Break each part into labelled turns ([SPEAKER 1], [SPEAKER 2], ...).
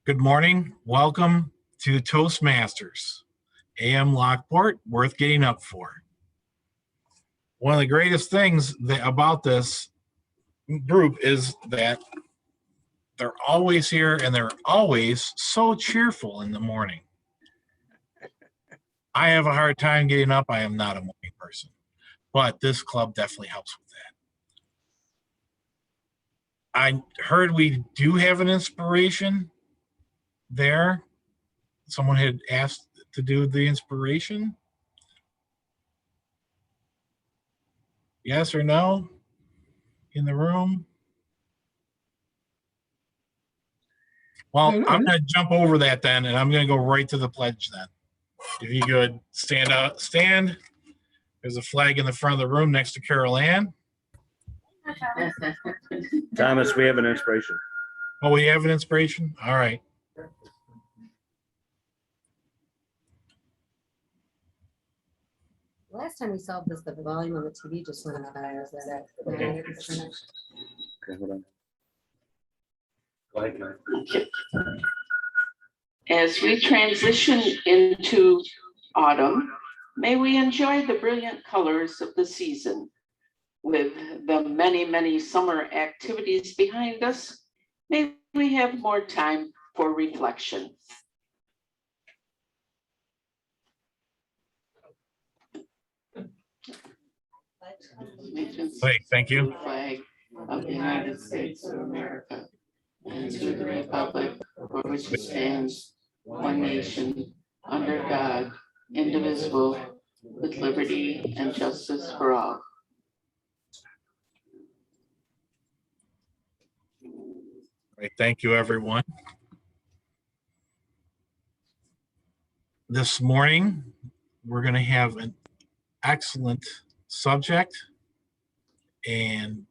[SPEAKER 1] Good morning. Welcome to Toastmasters. AM Lockport, worth getting up for. One of the greatest things about this group is that they're always here and they're always so cheerful in the morning. I have a hard time getting up. I am not a morning person, but this club definitely helps with that. I heard we do have an inspiration there. Someone had asked to do the inspiration. Yes or no in the room? Well, I'm going to jump over that then, and I'm going to go right to the pledge then. If you could stand up, stand. There's a flag in the front of the room next to Carol Ann.
[SPEAKER 2] Thomas, we have an inspiration.
[SPEAKER 1] Oh, we have an inspiration? All right.
[SPEAKER 3] Last time we saw this, the volume on the TV just went up.
[SPEAKER 2] Okay, hold on. Go ahead, Mike.
[SPEAKER 4] As we transition into autumn, may we enjoy the brilliant colors of the season. With the many, many summer activities behind us, may we have more time for reflection.
[SPEAKER 1] Wait, thank you.
[SPEAKER 4] Flag of the United States of America, and to the republic for which it stands, one nation, under God, indivisible, with liberty and justice for all.
[SPEAKER 1] Right, thank you, everyone. This morning, we're going to have an excellent subject, and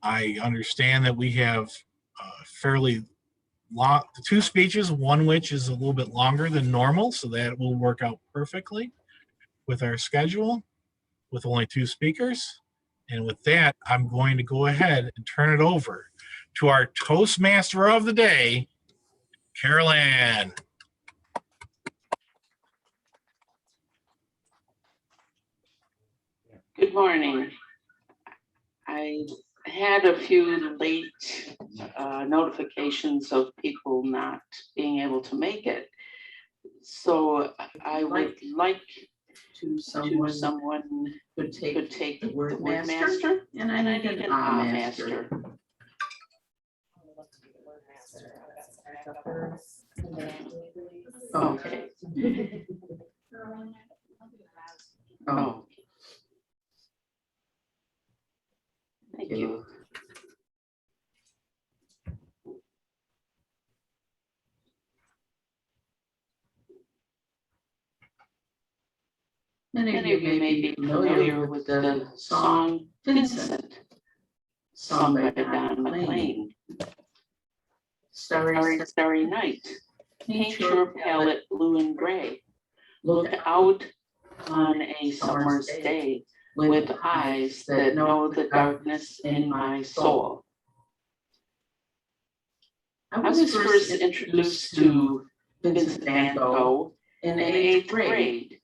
[SPEAKER 1] I understand that we have fairly long, two speeches, one which is a little bit longer than normal, so that will work out perfectly with our schedule with only two speakers. And with that, I'm going to go ahead and turn it over to our Toastmaster of the day, Carol Ann.
[SPEAKER 4] Good morning. I had a few late notifications of people not being able to make it. So I would like to someone could take the word master, and I need an master. Okay. Oh. Thank you. Many of you may be familiar with the song Vincent, sung by Don McLean. Starry night, paint your palette blue and gray. Look out on a summer's day with eyes that know the darkness in my soul. I was first introduced to Vincent van Gogh in 8th grade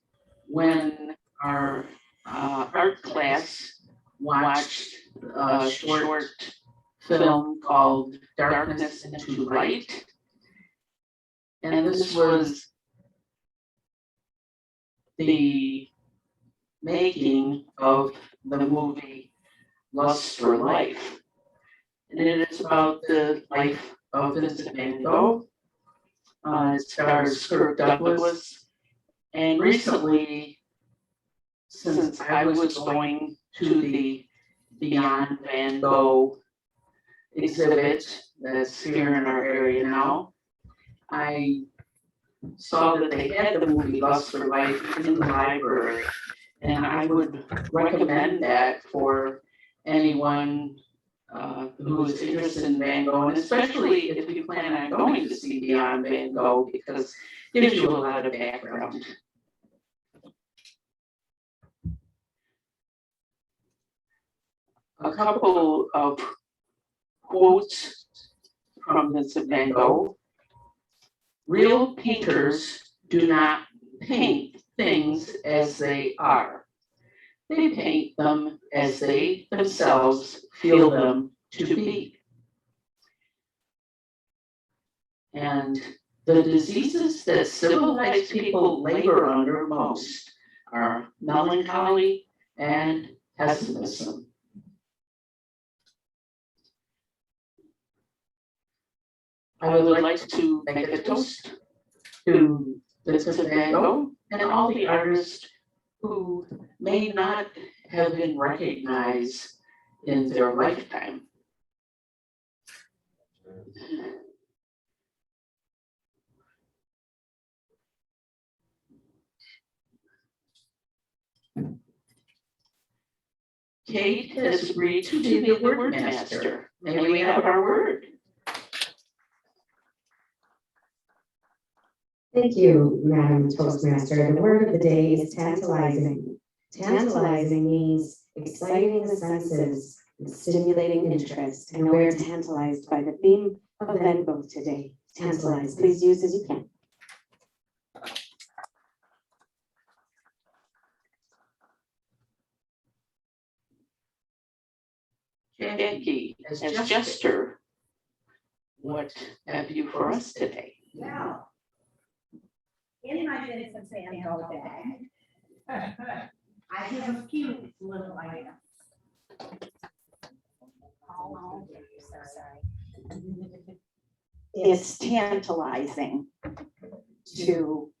[SPEAKER 4] when our art class watched a short film called Darkness into Light. And this was the making of the movie Lust for Life. And it is about the life of Vincent van Gogh. It stars Kirk Douglas. And recently, since I was going to the Beyond Van Gogh exhibit that's here in our area now, I saw that they had the movie Lust for Life in the library. And I would recommend that for anyone who is interested in Van Gogh, and especially if you plan on going to see Beyond Van Gogh, because it gives you a lot of background. a couple of quotes from Vincent van Gogh. Real painters do not paint things as they are. They paint them as they themselves feel them to be. And the diseases that civilized people labor under most are melancholy and pessimism. I would like to make a toast to Vincent van Gogh and all the artists who may not have been recognized in their lifetime. Kate has agreed to be the word master. May we have our word?
[SPEAKER 3] Thank you, Madam Toastmaster. The word of the day is tantalizing. Tantalizing means exciting the senses and stimulating interest. And we're tantalized by the theme of Van Gogh today. Tantalize. Please use as you can.
[SPEAKER 4] Jackie, as jester, what have you for us today?
[SPEAKER 5] Now, in my Vincent van Gogh bag, I have a few little items. Oh, so sorry. It's tantalizing to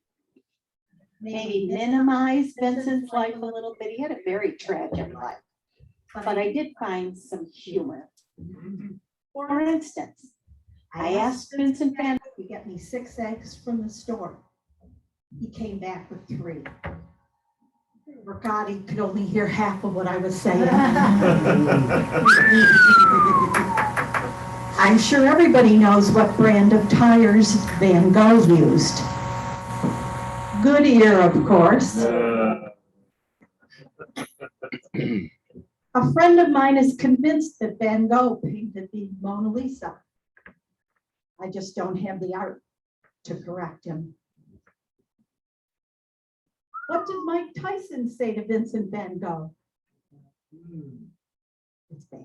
[SPEAKER 5] maybe minimize Vincent's life a little bit. He had a very tragic life, but I did find some humor. For instance, I asked Vincent van Gogh to get me 6 eggs from the store. He came back with 3. Riccati could only hear half of what I was saying. I'm sure everybody knows what brand of tires Van Gogh used. Goodyear, of course. A friend of mine is convinced that Van Gogh painted the Mona Lisa. I just don't have the art to correct him. What did Mike Tyson say to Vincent van Gogh? It's bad.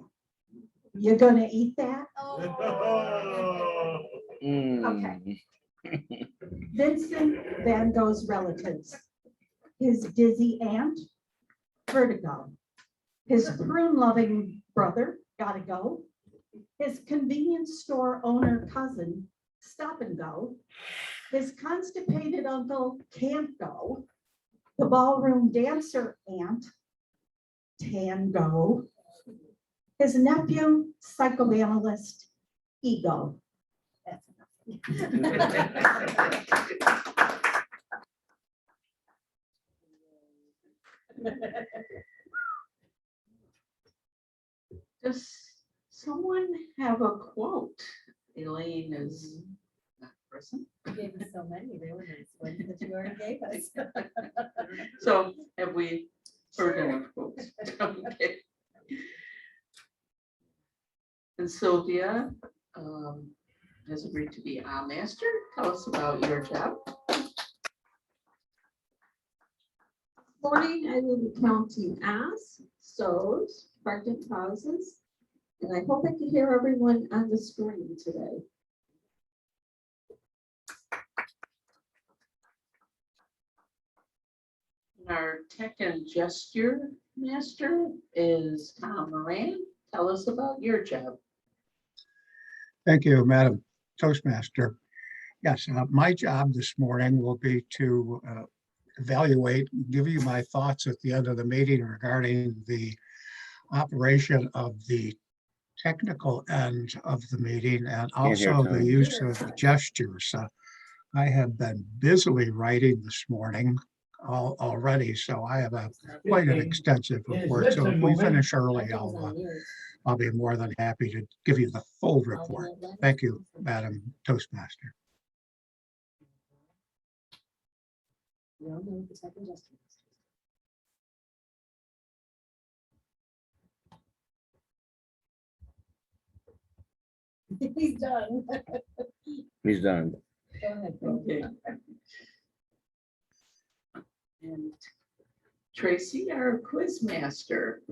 [SPEAKER 5] You're gonna eat that? Okay. Vincent van Gogh's relatives. His dizzy aunt, vertigo. His prune-loving brother, gotta go. His convenience store owner cousin, stop and go. His constipated uncle, can't go. The ballroom dancer aunt, tango. His nephew, psychoanalyst, ego. That's enough.
[SPEAKER 4] Does someone have a quote? Elaine is that person.
[SPEAKER 3] You gave us so many, they were nice ones that you already gave us.
[SPEAKER 4] So have we heard enough quotes? Okay. And Sylvia has agreed to be our master. Tell us about your job.
[SPEAKER 6] Morning, I will be counting as, so's, pregnant pauses, and I hope I can hear everyone on the screen today.
[SPEAKER 4] Our tech and gesture master is Tom Moran. Tell us about your job.
[SPEAKER 7] Thank you, Madam Toastmaster. Yes, my job this morning will be to evaluate, give you my thoughts at the end of the meeting regarding the operation of the technical end of the meeting and also the use of gestures. I have been busily writing this morning already, so I have quite an extensive report. So if we finish early, I'll be more than happy to give you the full report. Thank you, Madam Toastmaster.
[SPEAKER 3] We all know the second gesture.
[SPEAKER 6] He's done.
[SPEAKER 2] He's done.
[SPEAKER 6] Go ahead.
[SPEAKER 4] Okay. And Tracy, our quiz master.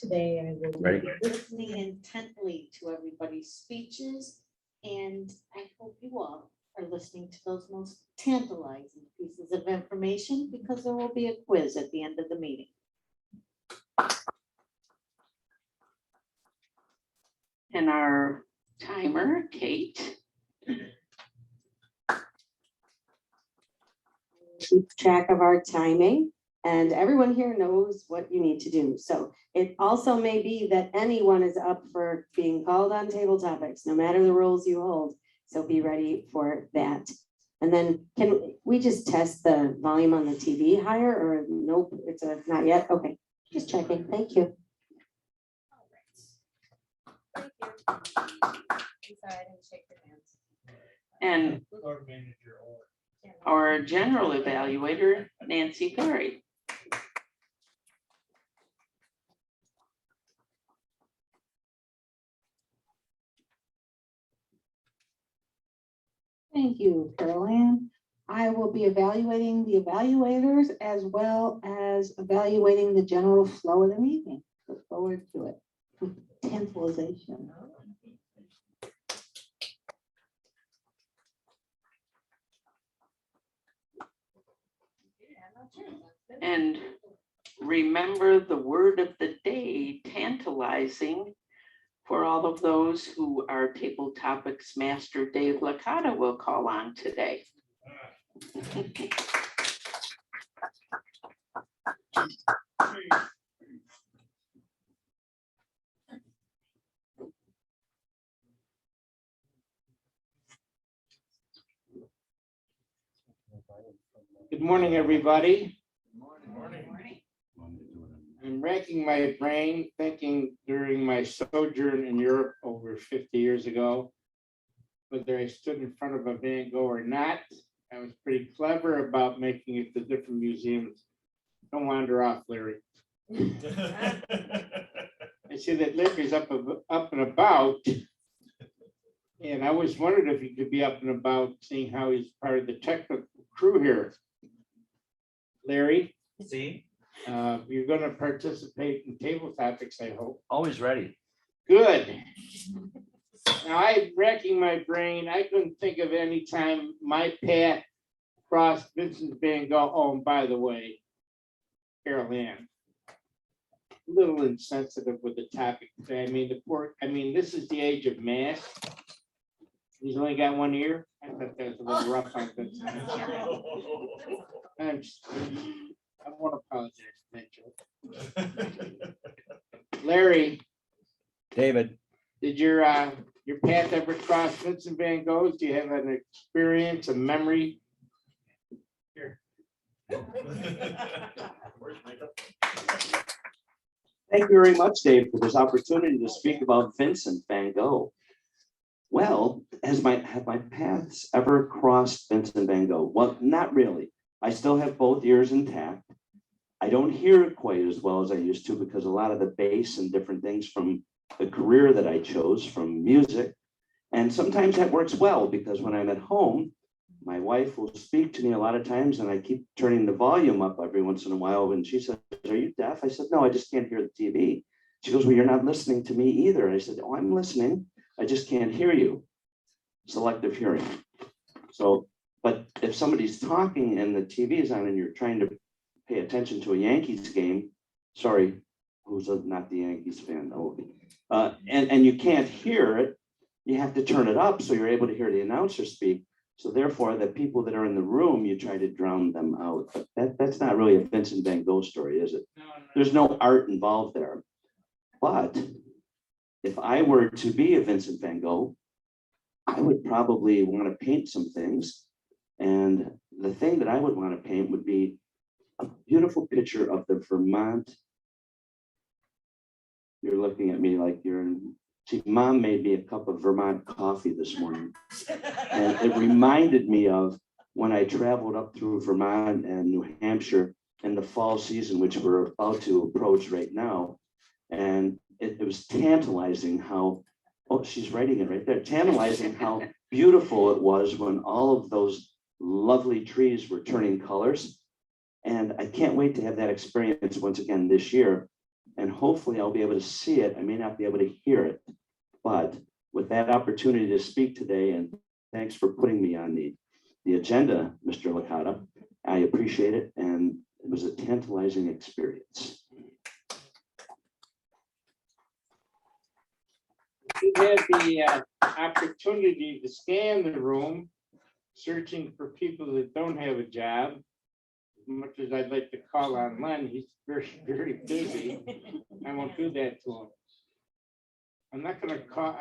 [SPEAKER 3] Today, I will
[SPEAKER 2] Ready?
[SPEAKER 3] be listening intently to everybody's speeches, and I hope you all are listening to those most tantalizing pieces of information, because there will be a quiz at the end of the meeting.
[SPEAKER 4] And our timer, Kate.
[SPEAKER 3] Keep track of our timing, and everyone here knows what you need to do. So it also may be that anyone is up for being called on table topics, no matter the roles you hold. So be ready for that. And then can we just test the volume on the TV higher, or nope, it's not yet? Okay, just checking. Thank you.
[SPEAKER 4] And our general evaluator, Nancy Perry.
[SPEAKER 5] Thank you, Carol Ann. I will be evaluating the evaluators as well as evaluating the general flow of the meeting. Look forward to it. Tantalization.
[SPEAKER 4] And remember the word of the day, tantalizing, for all of those who our Table Topics Master Dave Licata will call on today.
[SPEAKER 8] Good morning, everybody. I'm racking my brain thinking during my sojourn in Europe over 50 years ago, whether I stood in front of a Van Gogh or not. I was pretty clever about making it to different museums. Don't wander off, Larry. I see that Larry's up and about. And I always wondered if he could be up and about, seeing how he's part of the technical crew here. Larry?
[SPEAKER 2] See?
[SPEAKER 8] You're going to participate in table topics, I hope.
[SPEAKER 2] Always ready.
[SPEAKER 8] Good. Now, I'm racking my brain. I couldn't think of any time my path crossed Vincent Van Gogh. Oh, and by the way, Carol Ann, a little insensitive with the topic today. I mean, this is the age of math. He's only got one ear. I thought that was a little rough on Vincent. I want to apologize for that joke. Larry,
[SPEAKER 2] David.
[SPEAKER 8] did your path ever cross Vincent Van Gogh's? Do you have an experience, a memory? Here.
[SPEAKER 9] Thank you very much, Dave, for this opportunity to speak about Vincent Van Gogh. Well, have my paths ever crossed Vincent Van Gogh? Well, not really. I still have both ears intact. I don't hear it quite as well as I used to, because a lot of the bass and different things from the career that I chose from music. And sometimes that works well, because when I'm at home, my wife will speak to me a lot of times, and I keep turning the volume up every once in a while. And she says, "Are you deaf?" I said, "No, I just can't hear the TV." She goes, "Well, you're not listening to me either." I said, "Oh, I'm listening. I just can't hear you." Selective hearing. So, but if somebody's talking and the TV is on and you're trying to pay attention to a Yankees game, sorry, who's not the Yankees fan? And you can't hear it, you have to turn it up so you're able to hear the announcer speak. So therefore, the people that are in the room, you try to drown them out. But that's not really a Vincent Van Gogh story, is it? There's no art involved there. But if I were to be a Vincent Van Gogh, I would probably want to paint some things. And the thing that I would want to paint would be a beautiful picture of the Vermont. You're looking at me like you're in. See, Mom made me a cup of Vermont coffee this morning. And it reminded me of when I traveled up through Vermont and New Hampshire in the fall season, which we're about to approach right now. And it was tantalizing how, oh, she's writing it right there, tantalizing how beautiful it was when all of those lovely trees were turning colors. And I can't wait to have that experience once again this year. And hopefully I'll be able to see it. I may not be able to hear it, but with that opportunity to speak today, and thanks for putting me on the agenda, Mr. Licata, I appreciate it. And it was a tantalizing experience.
[SPEAKER 8] We had the opportunity to scan the room, searching for people that don't have a job. As much as I'd like to call on Len, he's very, very busy. I won't do that to him. I'm not gonna call,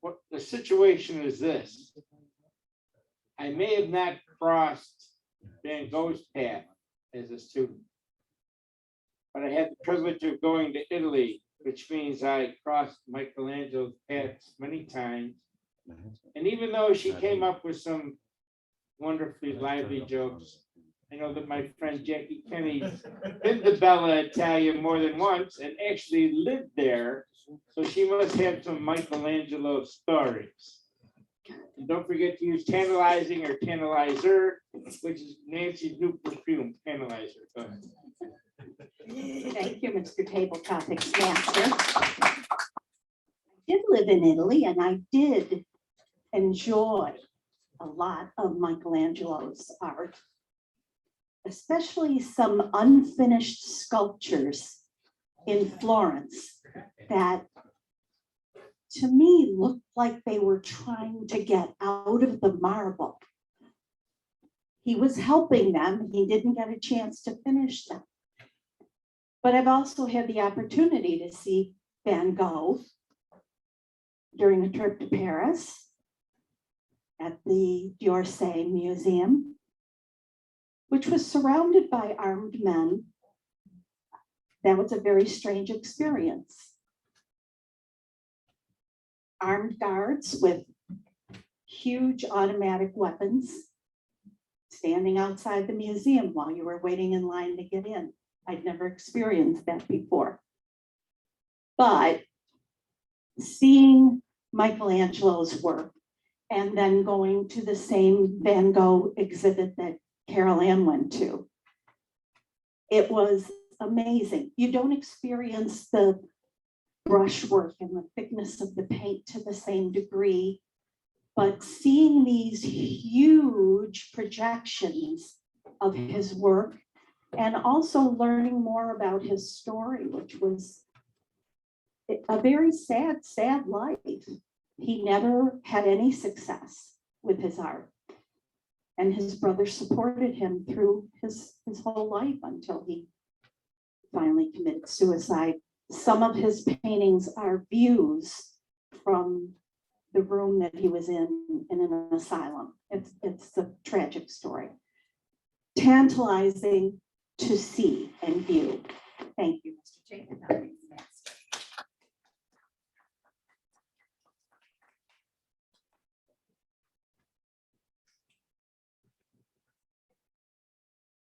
[SPEAKER 8] what the situation is this. I may have not crossed Van Gogh's path as a student, but I had the privilege of going to Italy, which means I crossed Michelangelo's paths many times. And even though she came up with some wonderfully lively jokes, I know that my friend Jackie Kenny been to Bella Italia more than once and actually lived there. So she must have some Michelangelo stories. And don't forget to use tantalizing or tantalizer, which is Nancy's new perfume, tantalizer. Go ahead.
[SPEAKER 5] Thank you, Mr. Table Topics Master. I did live in Italy and I did enjoy a lot of Michelangelo's art, especially some unfinished sculptures in Florence that to me looked like they were trying to get out of the marble. He was helping them. He didn't get a chance to finish them. But I've also had the opportunity to see Van Gogh during a trip to Paris at the d'Orsay Museum, which was surrounded by armed men. That was a very strange experience. Armed guards with huge automatic weapons standing outside the museum while you were waiting in line to get in. I'd never experienced that before. But seeing Michelangelo's work and then going to the same Van Gogh exhibit that Carol Ann went to, it was amazing. You don't experience the brushwork and the thickness of the paint to the same degree, but seeing these huge projections of his work and also learning more about his story, which was a very sad, sad life. He never had any success with his art. And his brother supported him through his whole life until he finally committed suicide. Some of his paintings are views from the room that he was in an asylum. It's a tragic story. Tantalizing to see and view. Thank you, Mr. Jacob.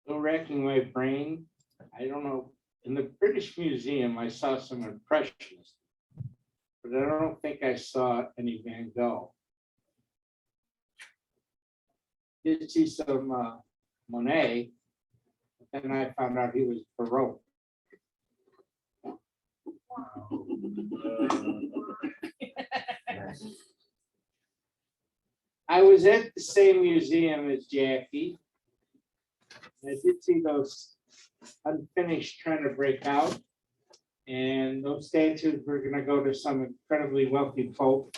[SPEAKER 8] Still racking my brain. I don't know. In the British Museum, I saw some Impressionists, but I don't think I saw any Van Gogh. Did see some Monet, but then I found out he was Baroque. I was at the same museum as Jackie. I did see those unfinished trying to break out. And those statues were going to go to some incredibly wealthy folk.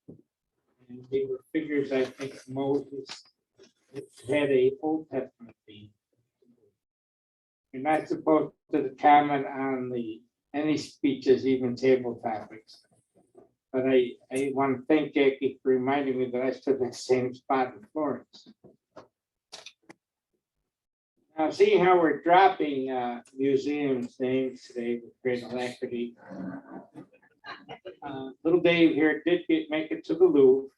[SPEAKER 8] And they were figures, I think, Moses had a Old Testament theme. You're not supposed to comment on any speeches, even table topics. But I want to thank Jackie for reminding me that I stood in the same spot in Florence. Now, seeing how we're dropping museums names today with great alacrity, little Dave here did make it to the Louvre,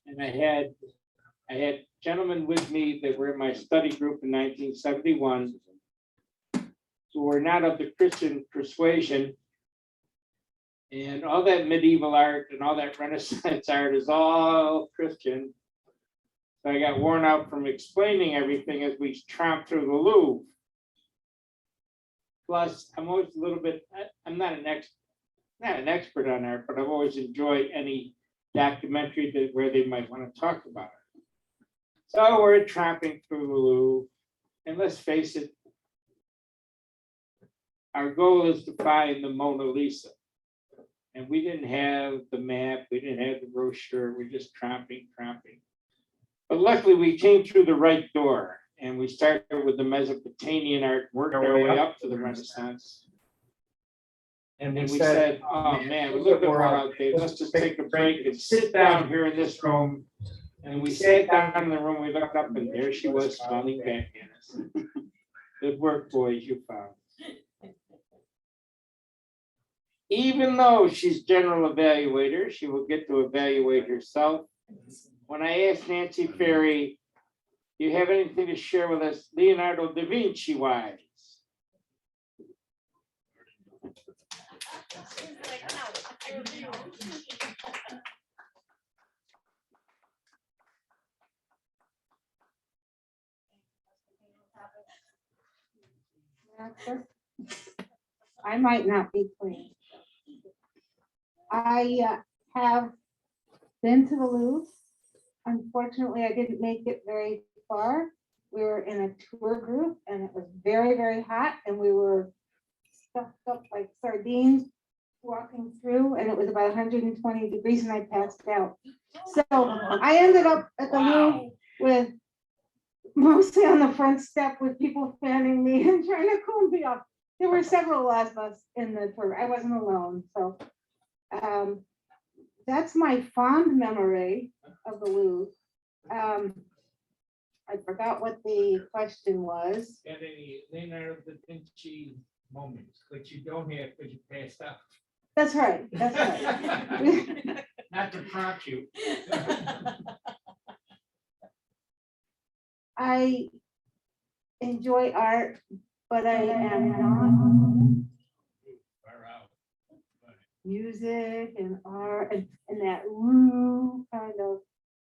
[SPEAKER 8] and I had I had gentlemen with me that were in my study group in 1971 who were not of the Christian persuasion. And all that medieval art and all that Renaissance art is all Christian. So I got worn out from explaining everything as we tromped through the Louvre. Plus, I'm always a little bit, I'm not an expert on art, but I've always enjoyed any documentary where they might want to talk about it. So we're tromping through the Louvre, and let's face it, our goal is to find the Mona Lisa. And we didn't have the map, we didn't have the brochure, we're just tromping. But luckily we came through the right door, and we started with the Mesopotamian art, worked our way up to the Renaissance. And we said, oh man, we're a little bit more outdated, let's just take a break and sit down here in this room. And we sat down in the room, we looked up, and there she was smiling back at us. Good work, boys, you found. Even though she's general evaluator, she will get to evaluate herself. When I asked Nancy Ferry, do you have anything to share with us Leonardo da Vinci wise?
[SPEAKER 10] I might not be clean. I have been to the Louvre. Unfortunately, I didn't make it very far. We were in a tour group and it was very, very hot, and we were stuffed up like sardines walking through, and it was about 120 degrees and I passed out. So I ended up at the Louvre with mostly on the front step with people fanning me and trying to cool me off. There were several of us in the tour. I wasn't alone. So that's my fond memory of the Louvre. I forgot what the question was.
[SPEAKER 8] Got any Leonardo da Vinci moments, which you don't have because you passed out?
[SPEAKER 10] That's right. That's right.
[SPEAKER 8] Not to prompt you.
[SPEAKER 10] I enjoy art, but I am not music and art and that woo kind of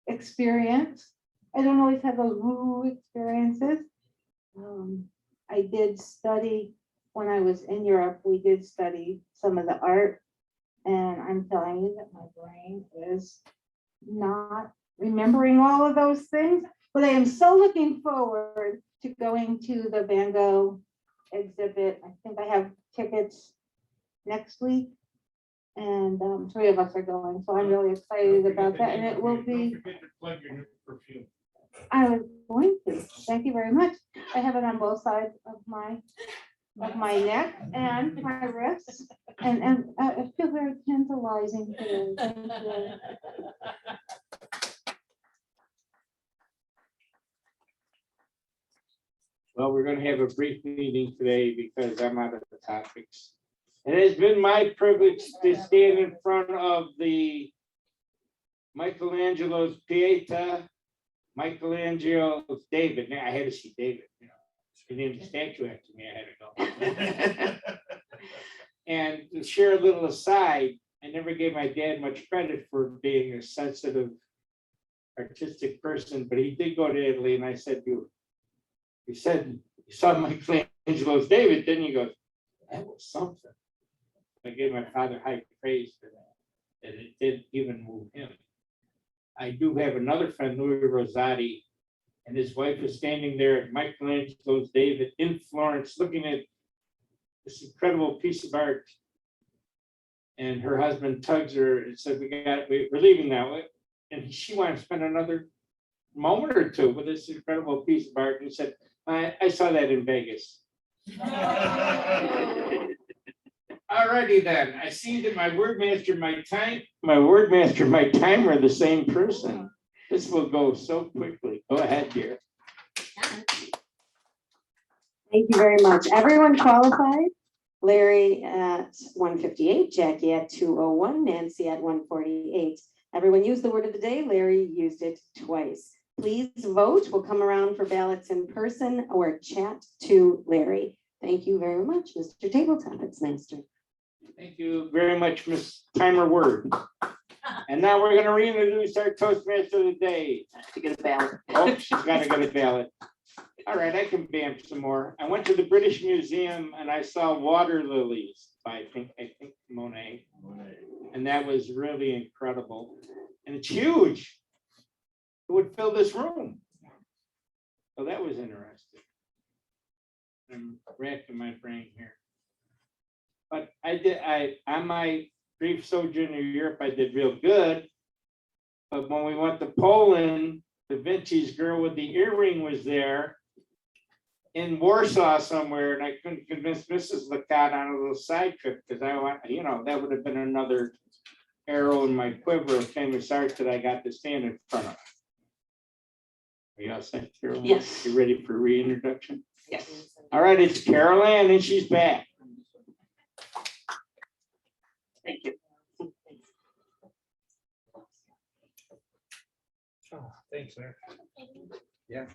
[SPEAKER 10] experience. I don't always have those woo experiences. I did study when I was in Europe. We did study some of the art, and I'm telling you that my brain is not remembering all of those things. But I am so looking forward to going to the Van Gogh exhibit. I think I have tickets next week, and 3 of us are going. So I'm really excited about that. And it will be.
[SPEAKER 8] Don't forget to plug your new perfume.
[SPEAKER 10] I was going to. Thank you very much. I have it on both sides of my neck and my wrists, and I feel very tantalizing today. Thank you.
[SPEAKER 8] Well, we're going to have a brief meeting today because I'm out of the topics. It has been my privilege to stand in front of the Michelangelo's Pieta, Michelangelo's David. Now I had to see David. You know, he named the statue after me. I had to go. And to share a little aside, I never gave my dad much credit for being a sensitive, artistic person, but he did go to Italy, and I said, you said you saw Michelangelo's David, then he goes, that was something. I gave my father high praise for that, and it did even move him. I do have another friend, Louis Rosati, and his wife is standing there at Michelangelo's David in Florence, looking at this incredible piece of art. And her husband tugs her and said, we're leaving now. And she wanted to spend another moment or two with this incredible piece of art. And he said, I saw that in Vegas. Alrighty then, I see that my wordmaster and my timer are the same person. This will go so quickly. Go ahead, dear.
[SPEAKER 3] Thank you very much. Everyone qualified? Larry at 158, Jackie at 201, Nancy at 148. Everyone used the word of the day. Larry used it twice. Please vote. We'll come around for ballots in person or chat to Larry. Thank you very much, Mr. Tabletop Master.
[SPEAKER 8] Thank you very much, Miss Timer Word. And now we're gonna reintroduce our Toastmaster of the day.
[SPEAKER 4] To get a ballot.
[SPEAKER 8] Oh, she's gotta get a ballot. All right, I can vamp some more. I went to the British Museum and I saw water lilies by I think Monet. And that was really incredible. And it's huge. It would fill this room. So that was interesting. I'm racking my brain here. But on my brief sojourn in Europe, I did real good. But when we went to Poland, Da Vinci's Girl with the Earring was there in Warsaw somewhere, and I couldn't convince Mrs. Lacat on a little side trip because I want, that would have been another arrow in my quiver of famous art that I got to stand in front of. Are you all set, Carol?
[SPEAKER 4] Yes.
[SPEAKER 8] You ready for reintroduction?
[SPEAKER 4] Yes.
[SPEAKER 8] All right, it's Carol Ann, and she's back.
[SPEAKER 4] Thank you.
[SPEAKER 1] Oh, thanks, sir.
[SPEAKER 9] Yeah.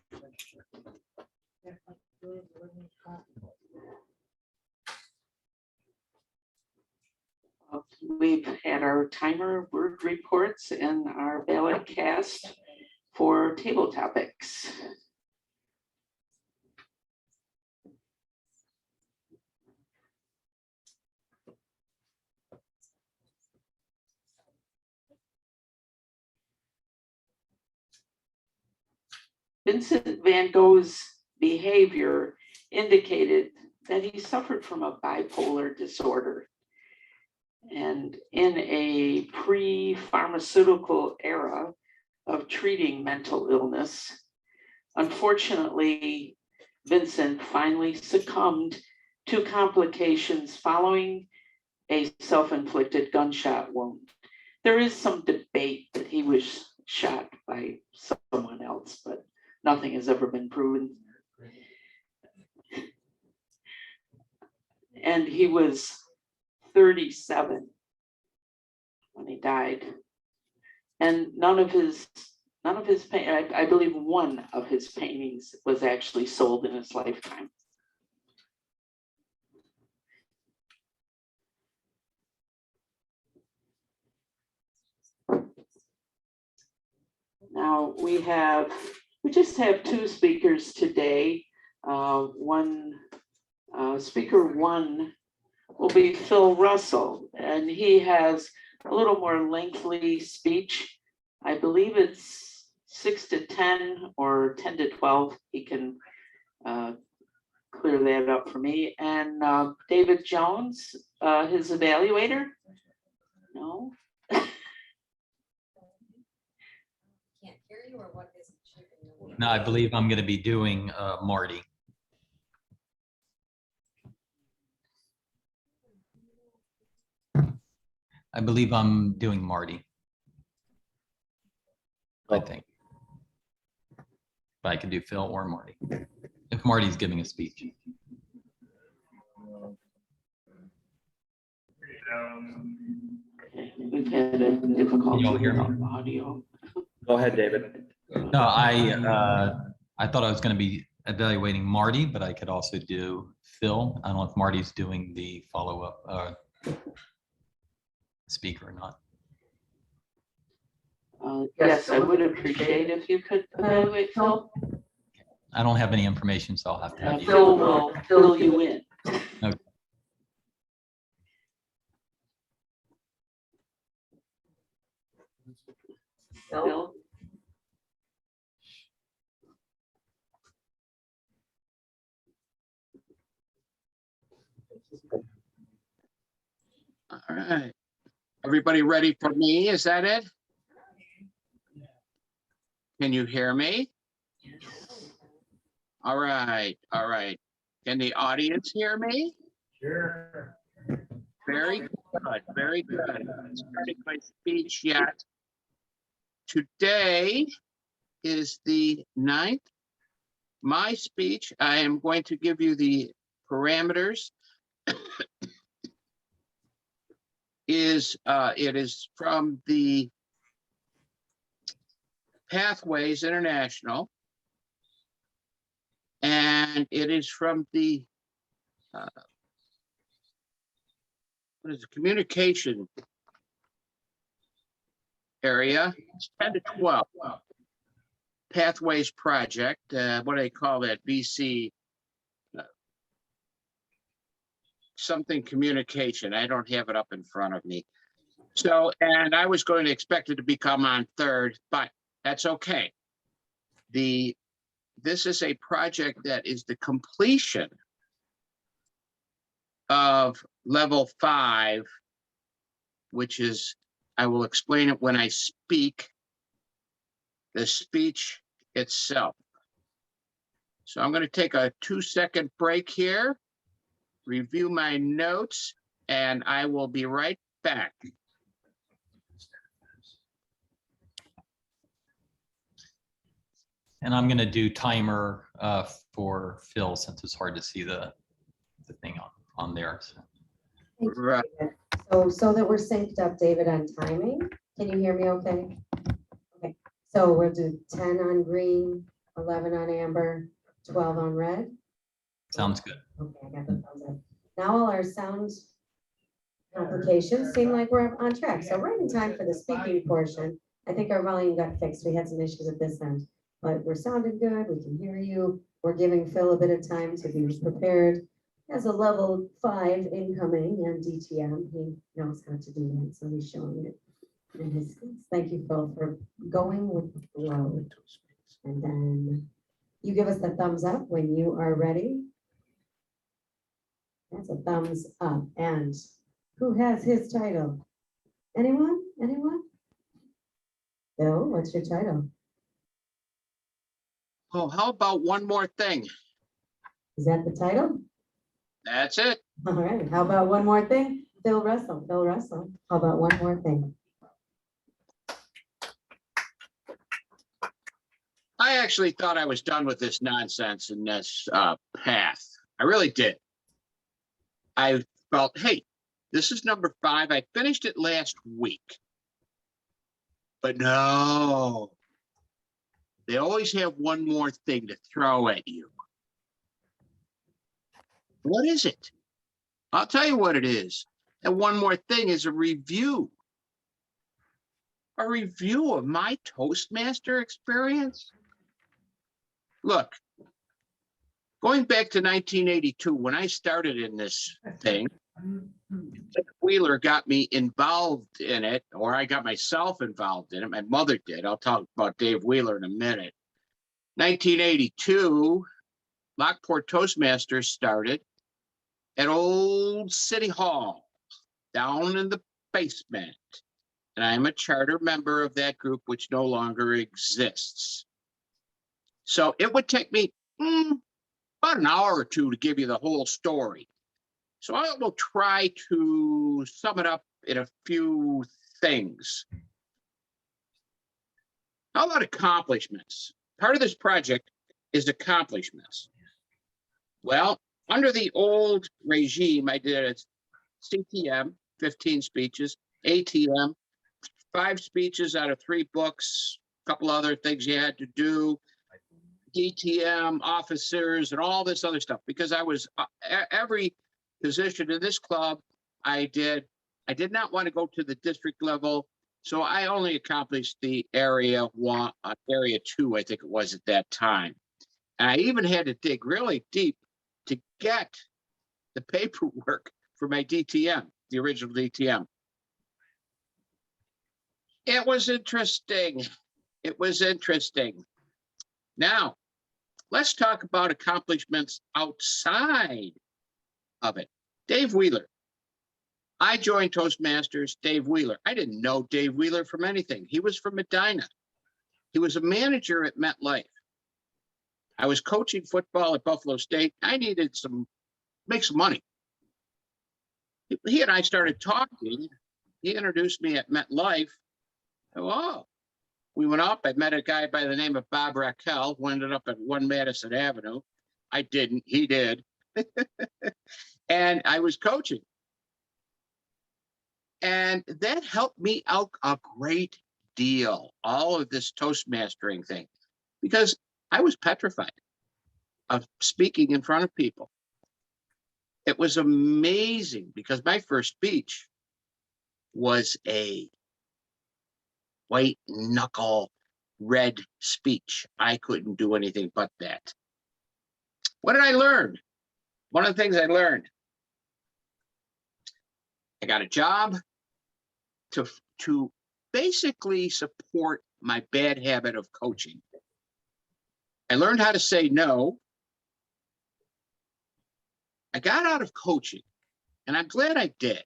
[SPEAKER 4] We've had our timer word reports and our ballot cast for table topics. Vincent van Gogh's behavior indicated that he suffered from a bipolar disorder. And in a pre-pharmaceutical era of treating mental illness, unfortunately, Vincent finally succumbed to complications following a self-inflicted gunshot wound. There is some debate that he was shot by someone else, but nothing has ever been proven. And he was 37 when he died. And none of his I believe one of his paintings was actually sold in his lifetime. Now we just have two speakers today. Speaker one will be Phil Russell, and he has a little more lengthy speech. I believe it's 6 to 10 or 10 to 12. He can clear that up for me. And David Jones, his evaluator. No.
[SPEAKER 11] Can't hear you, or what is it?
[SPEAKER 12] No, I believe I'm going to be doing Marty. I believe I'm doing Marty. I think. But I could do Phil or Marty. If Marty's giving a speech.
[SPEAKER 4] Okay, we've had a difficulty
[SPEAKER 12] Can you all hear me?
[SPEAKER 4] with audio.
[SPEAKER 9] Go ahead, David.
[SPEAKER 12] No, I thought I was going to be evaluating Marty, but I could also do Phil. I don't know if Marty's doing the follow-up speaker or not.
[SPEAKER 4] Yes, I would appreciate if you could evaluate Phil.
[SPEAKER 12] I don't have any information, so I'll have to have you.
[SPEAKER 4] Phil will fill you in.
[SPEAKER 12] Okay.
[SPEAKER 4] Phil?
[SPEAKER 8] All right. Everybody ready for me? Is that it? Can you hear me? All right. All right. Can the audience hear me? Sure. Very good. Very good. I'm not starting my speech yet. Today is the 9th. My speech, I am going to give you the parameters. It is from the Pathways International. And it is from the what is it, communication area. It's 10 to 12. Pathways Project, what do they call that? BC something communication. I don't have it up in front of me. So, and I was going to expect it to become on third, but that's okay. This is a project that is the completion of level 5, which is, I will explain it when I speak, the speech itself. So I'm going to take a 2-second break here, review my notes, and I will be right back.
[SPEAKER 12] And I'm gonna do timer for Phil, since it's hard to see the thing on there. So.
[SPEAKER 3] Thank you,
[SPEAKER 8] Right.
[SPEAKER 3] David. So that we're synced up, David, on timing. Can you hear me okay? Okay, so we'll do 10 on green, 11 on amber, 12 on red.
[SPEAKER 12] Sounds good.
[SPEAKER 3] Okay, I got the thumbs up. Now all our sound applications seem like we're on track. So right in time for the speaking portion. I think our volume got fixed. We had some issues at this end, but we're sounding good. We can hear you. We're giving Phil a bit of time to be prepared. As a level 5 incoming and DTM, he knows how to do that. So he's showing it in his skills. Thank you, Phil, for going with the flow. And then you give us the thumbs up when you are ready. That's a thumbs up. And who has his title? Anyone? Anyone? Bill, what's your title?
[SPEAKER 8] Oh, how about one more thing?
[SPEAKER 3] Is that the title?
[SPEAKER 8] That's it.
[SPEAKER 3] All right. How about one more thing? Phil Russell. Phil Russell. How about one more thing?
[SPEAKER 8] I actually thought I was done with this nonsense and this path. I really did. I felt, hey, this is number 5. I finished it last week. But no, they always have one more thing to throw at you. What is it? I'll tell you what it is. And one more thing is a review. A review of my Toastmaster experience. Look, going back to 1982, when I started in this thing, Wheeler got me involved in it, or I got myself involved in it. My mother did. I'll talk about Dave Wheeler in a minute. 1982, Lockport Toastmasters started at Old City Hall, down in the basement. And I'm a charter member of that group, which no longer exists. So it would take me about an hour or two to give you the whole story. So I will try to sum it up in a few things. How about accomplishments? Part of this project is accomplishments. Well, under the old regime, I did a CTM, 15 speeches, ATM, 5 speeches out of 3 books, a couple other things you had to do, DTM, officers, and all this other stuff, because I was every position in this club I did not want to go to the district level, so I only accomplished the area 1, area 2, I think it was at that time. And I even had to dig really deep to get the paperwork for my DTM, the original DTM. It was interesting. It was interesting. Now, let's talk about accomplishments outside of it. Dave Wheeler. I joined Toastmasters, Dave Wheeler. I didn't know Dave Wheeler from anything. He was from Medina. He was a manager at MetLife. I was coaching football at Buffalo State. I needed make some money. He and I started talking. He introduced me at MetLife. Oh, we went up. I met a guy by the name of Bob Raquel, who ended up at 1 Madison Avenue. I didn't. He did. And I was coaching. And that helped me out a great
[SPEAKER 13] deal, all of this Toastmastering thing, because I was petrified of speaking in front of people. It was amazing because my first speech was a white knuckle red speech. I couldn't do anything but that. What did I learn? One of the things I learned, I got a job to basically support my bad habit of coaching. I learned how to say no. I got out of coaching, and I'm glad I did,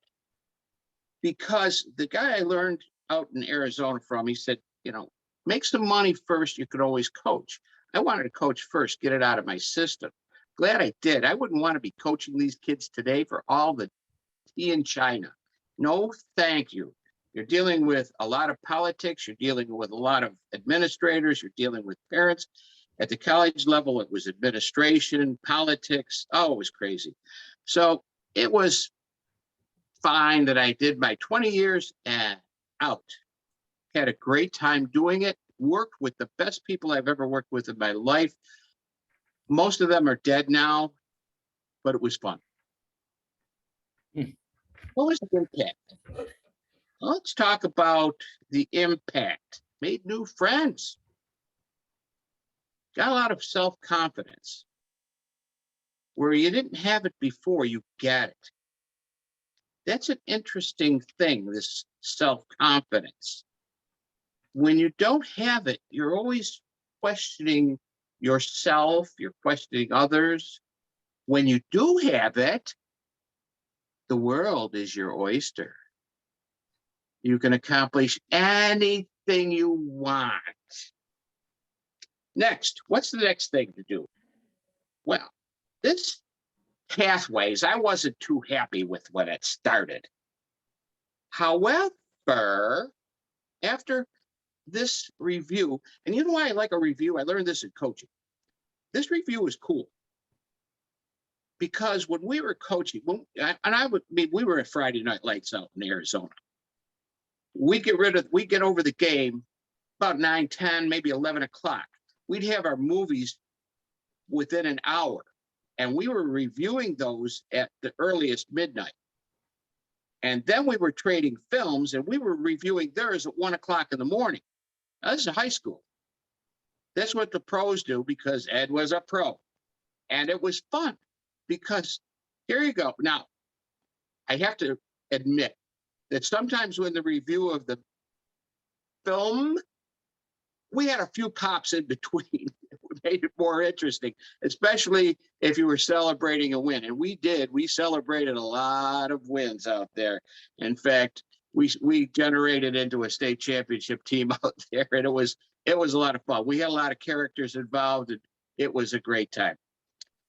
[SPEAKER 13] because the guy I learned out in Arizona from, he said, you know, make some money first, you could always coach. I wanted to coach first, get it out of my system. Glad I did. I wouldn't want to be coaching these kids today for all the tea in China. No, thank you. You're dealing with a lot of politics. You're dealing with a lot of administrators. You're dealing with parents. At the college level, it was administration, politics. Oh, it was crazy. So it was fine that I did my 20 years and out. Had a great time doing it. Worked with the best people I've ever worked with in my life. Most of them are dead now, but it was fun. What was the impact? Let's talk about the impact. Made new friends. Got a lot of self-confidence. Where you didn't have it before, you get it. That's an interesting thing, this self-confidence. When you don't have it, you're always questioning yourself, you're questioning others. When you do have it, the world is your oyster. You can accomplish anything you want. Next, what's the next thing to do? Well, this pathways, I wasn't too happy with when it started. However, after this review, and you know why I like a review? I learned this in coaching. This review is cool. Because when we were coaching, we were at Friday Night Lights out in Arizona. We get over the game about 9, 10, maybe 11 o'clock. We'd have our movies within an hour. And we were reviewing those at the earliest midnight. And then we were trading films, and we were reviewing theirs at 1 o'clock in the morning. Now, this is high school. That's what the pros do, because Ed was a pro. And it was fun, because here you go. Now, I have to admit that sometimes when the review of the film, we had a few pops in between. It made it more interesting, especially if you were celebrating a win. And we did. We celebrated a lot of wins out there. In fact, we generated into a state championship team out there, and it was a lot of fun. We had a lot of characters involved, and it was a great time.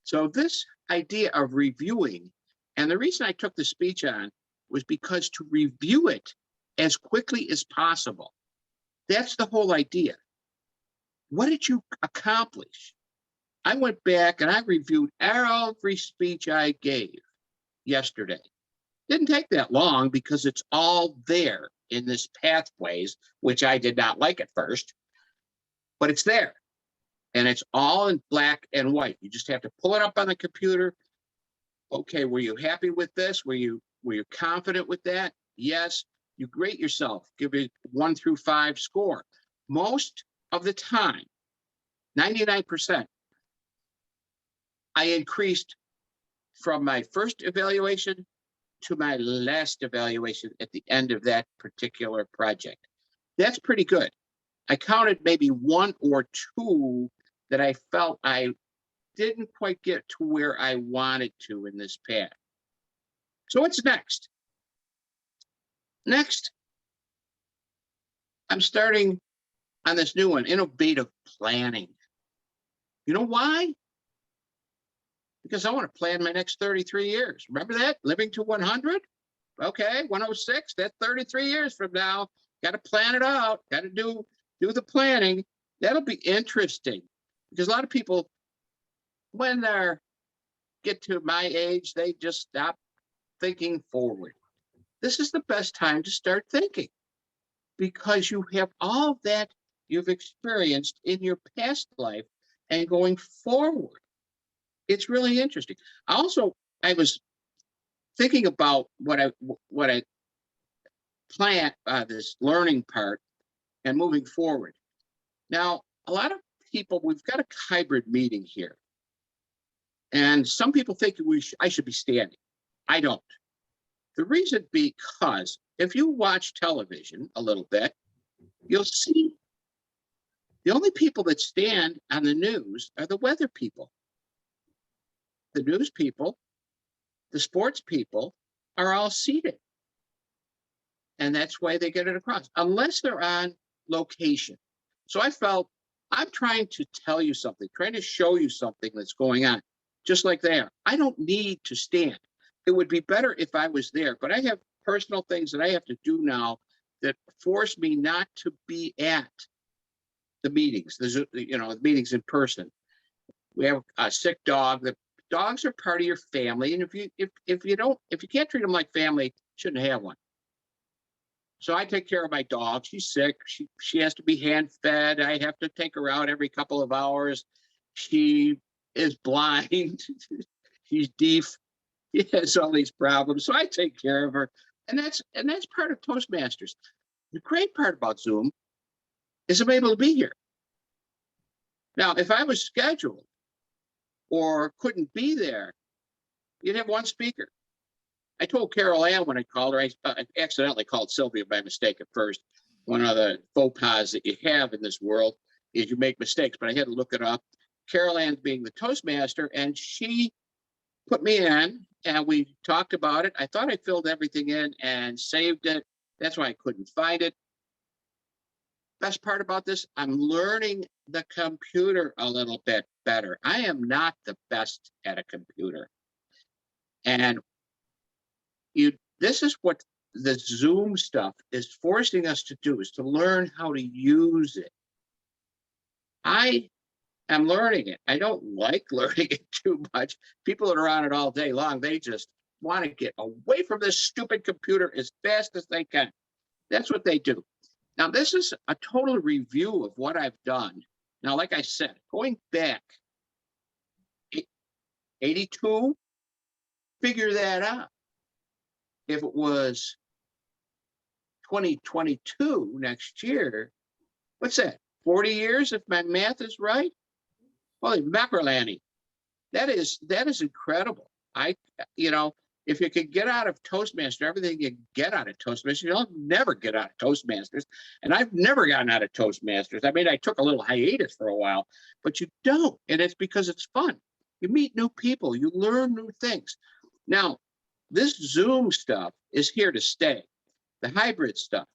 [SPEAKER 13] So this idea of reviewing, and the reason I took the speech on was because to review it as quickly as possible. That's the whole idea. What did you accomplish? I went back and I reviewed every speech I gave yesterday. Didn't take that long because it's all there in this pathways, which I did not like at first, but it's there. And it's all in black and white. You just have to pull it up on the computer. Okay, were you happy with this? Were you confident with that? Yes. You rate yourself. Give it 1 through 5 score. Most of the time, 99%, I increased from my first evaluation to my last evaluation at the end of that particular project. That's pretty good. I counted maybe 1 or 2 that I felt I didn't quite get to where I wanted to in this path. So what's next? Next, I'm starting on this new one, innovative planning. You know why? Because I want to plan my next 33 years. Remember that? Living to 100? Okay, 106, that's 33 years from now. Got to plan it out. Got to do the planning. That'll be interesting. Because a lot of people, when they get to my age, they just stop thinking forward. This is the best time to start thinking. because you have all that you've experienced in your past life and going forward. It's really interesting. I was thinking about what I plan, this learning part and moving forward. Now, a lot of people, we've got a hybrid meeting here. And some people think I should be standing. I don't. The reason because if you watch television a little bit, you'll see the only people that stand on the news are the weather people. The news people, the sports people are all seated. And that's why they get it across, unless they're on location. So I felt I'm trying to tell you something, trying to show you something that's going on, just like they are. I don't need to stand. It would be better if I was there, but I have personal things that I have to do now that force me not to be at the meetings, the meetings in person. We have a sick dog. The dogs are part of your family, and if you can't treat them like family, you shouldn't have one. So I take care of my dog. She's sick. She has to be hand fed. I have to take her out every couple of hours. She is blind. She's deaf. She has all these problems. So I take care of her. And that's part of Toastmasters. The great part about Zoom is I'm able to be here. Now, if I was scheduled or couldn't be there, you'd have one speaker. I told Carol Ann when I called her, I accidentally called Sylvia by mistake at first. One of the faux pas that you have in this world is you make mistakes, but I had to look it up. Carol Ann being the Toastmaster, and she put me in, and we talked about it. I thought I filled everything in and saved it. That's why I couldn't find it. Best part about this, I'm learning the computer a little bit better. I am not the best at a computer. And this is what the Zoom stuff is forcing us to do, is to learn how to use it. I am learning it. I don't like learning it too much. People that are on it all day long, they just want to get away from this stupid computer as fast as they can. That's what they do. Now, this is a total review of what I've done. Now, like I said, going back 82, figure that out. If it was 2022 next year, what's that? 40 years, if my math is right? Holy mackerel-Annie. That is incredible. If you could get out of Toastmaster everything you get out of Toastmasters, you'll never get out of Toastmasters. And I've never gotten out of Toastmasters. I mean, I took a little hiatus for a while, but you don't. And it's because it's fun. You meet new people, you learn new things. Now, this Zoom stuff is here to stay. The hybrid stuff.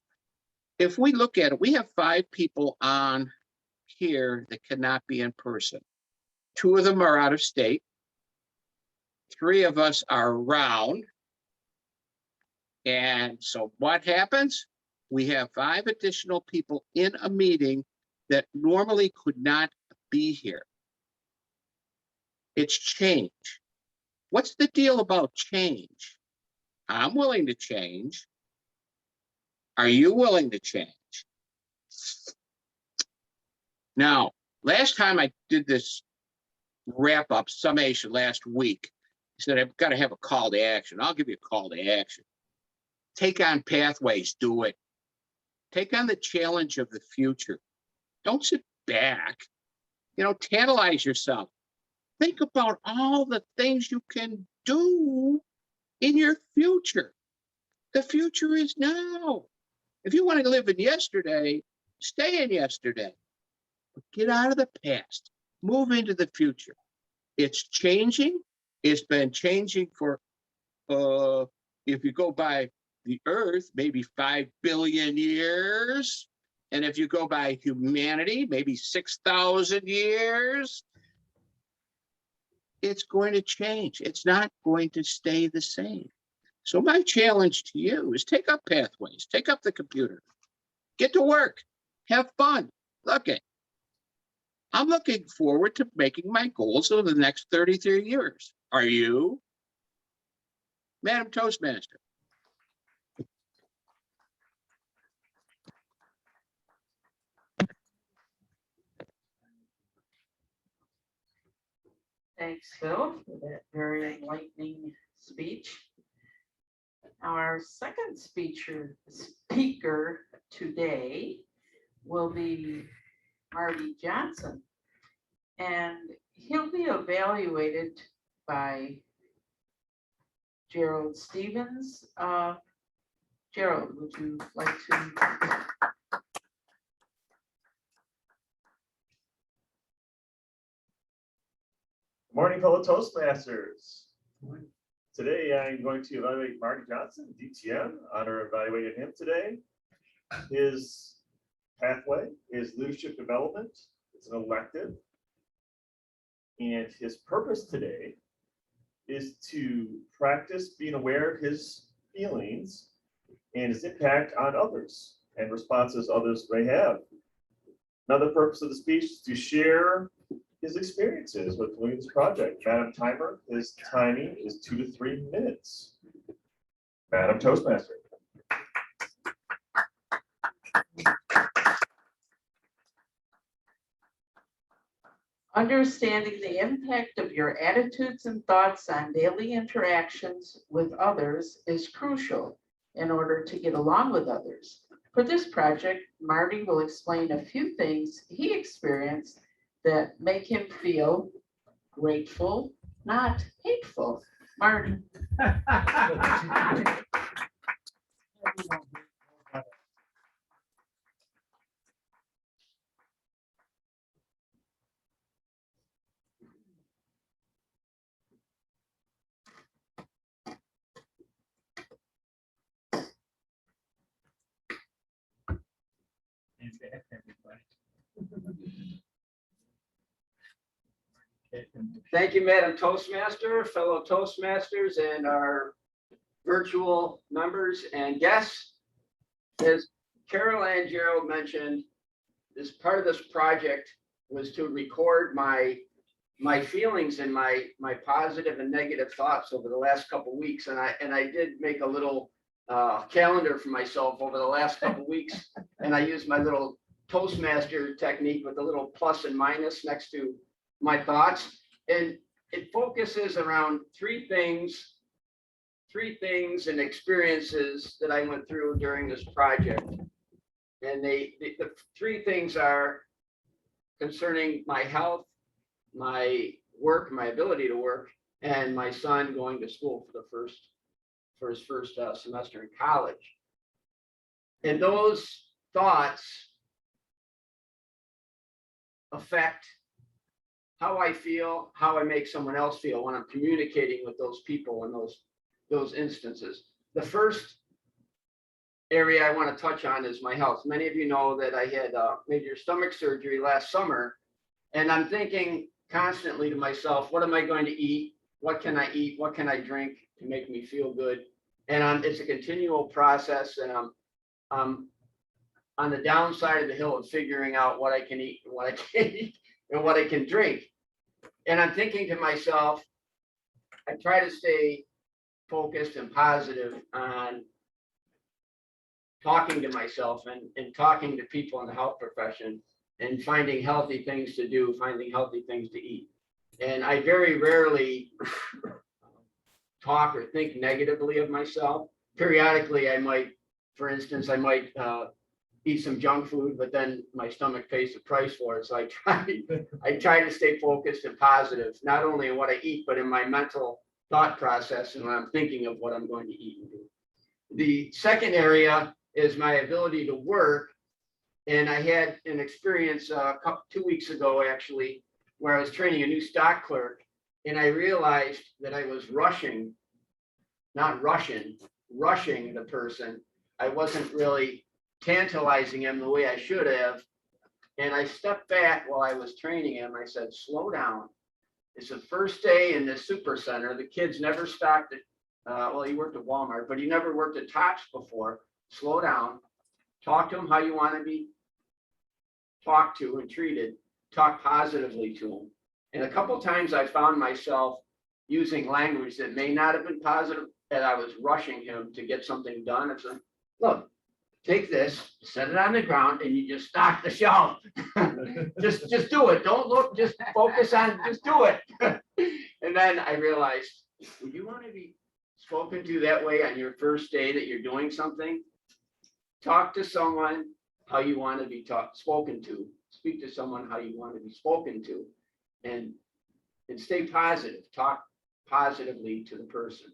[SPEAKER 13] If we look at it, we have 5 people on here that cannot be in person. 2 of them are out of state. 3 of us are around. And so what happens? We have 5 additional people in a meeting that normally could not be here. It's change. What's the deal about change? I'm willing to change. Are you willing to change? Now, last time I did this wrap up summation last week, I said, I've got to have a call to action. I'll give you a call to action. Take on pathways, do it. Take on the challenge of the future. Don't sit back. Tantalize yourself. Think about all the things you can do in your future. The future is now. If you want to live in yesterday, stay in yesterday. But get out of the past. Move into the future. It's changing. It's been changing for, if you go by the Earth, maybe 5 billion years. And if you go by humanity, maybe 6,000 years. It's going to change. It's not going to stay the same. So my challenge to you is take up pathways, take up the computer, get to work, have fun. Look it. I'm looking forward to making my goals over the next 33 years. Are you? Madam Toastmaster.
[SPEAKER 4] Thanks, Phil, for that very enlightening speech. Our second speaker today will be Marty Johnson. And he'll be evaluated by Gerald Stevens. Gerald, would you like to?
[SPEAKER 14] Good morning, fellow Toastmasters. Today, I'm going to evaluate Marty Johnson, DTM. Honor evaluating him today. His pathway is leadership development. It's an elective. And his purpose today is to practice being aware of his feelings and his impact on others and responses others may have. Another purpose of the speech is to share his experiences with Williams project. Madam Timer, his timing is 2 to 3 minutes. Madam Toastmaster.
[SPEAKER 4] Understanding the impact of your attitudes and thoughts on daily interactions with others is crucial in order to get along with others. For this project, Marty will explain a few things he experienced that make him feel grateful, not hateful. Marty.
[SPEAKER 15] Thank you, Madam Toastmaster, fellow Toastmasters, and our virtual members and guests. As Carol and Gerald mentioned, this part of this project was to record my feelings and my positive and negative thoughts over the last couple of weeks, and I did make a little calendar for myself over the last couple of weeks, and I used my little Toastmaster technique with a little plus and minus next to my thoughts, and it focuses around three things and experiences that I went through during this project. And the three things are concerning my health, my work, my ability to work, and my son going to school for his first semester in college. And those thoughts affect how I feel, how I make someone else feel when I'm communicating with those people in those instances. The first area I want to touch on is my health. Many of you know that I had major stomach surgery last summer, and I'm thinking constantly to myself, what am I going to eat? What can I eat? What can I drink to make me feel good? And it's a continual process, and I'm on the downside of the hill of figuring out what I can eat and what I can't eat and what I can drink. And I'm thinking to myself, I try to stay focused and positive on talking to myself and talking to people in the health profession and finding healthy things to do, finding healthy things to eat. And I very rarely talk or think negatively of myself. Periodically, I might, for instance, eat some junk food, but then my stomach pays the price for it. So I try to stay focused and positive, not only in what I eat, but in my mental thought process and when I'm thinking of what I'm going to eat and do. The second area is my ability to work. And I had an experience 2 weeks ago, actually, where I was training a new stock clerk, and I realized that I was rushing the person. I wasn't really tantalizing him the way I should have. And I stepped back while I was training him. I said, slow down. It's the first day in the super center. The kid's never stopped at, well, he worked at Walmart, but he never worked at Tops before. Slow down. Talk to him how you want to be talked to and treated. Talk positively to him. And a couple of times I found myself using language that may not have been positive, and I was rushing him to get something done. It's like, look, take this, set it on the ground, and you just stock the shelf. Just do it. Don't look, just focus on, just do it. And then I realized, would you want to be spoken to that way on your first day that you're doing something? Talk to someone how you want to be spoken to. Speak to someone how you want to be spoken to. And stay positive. Talk positively to the person.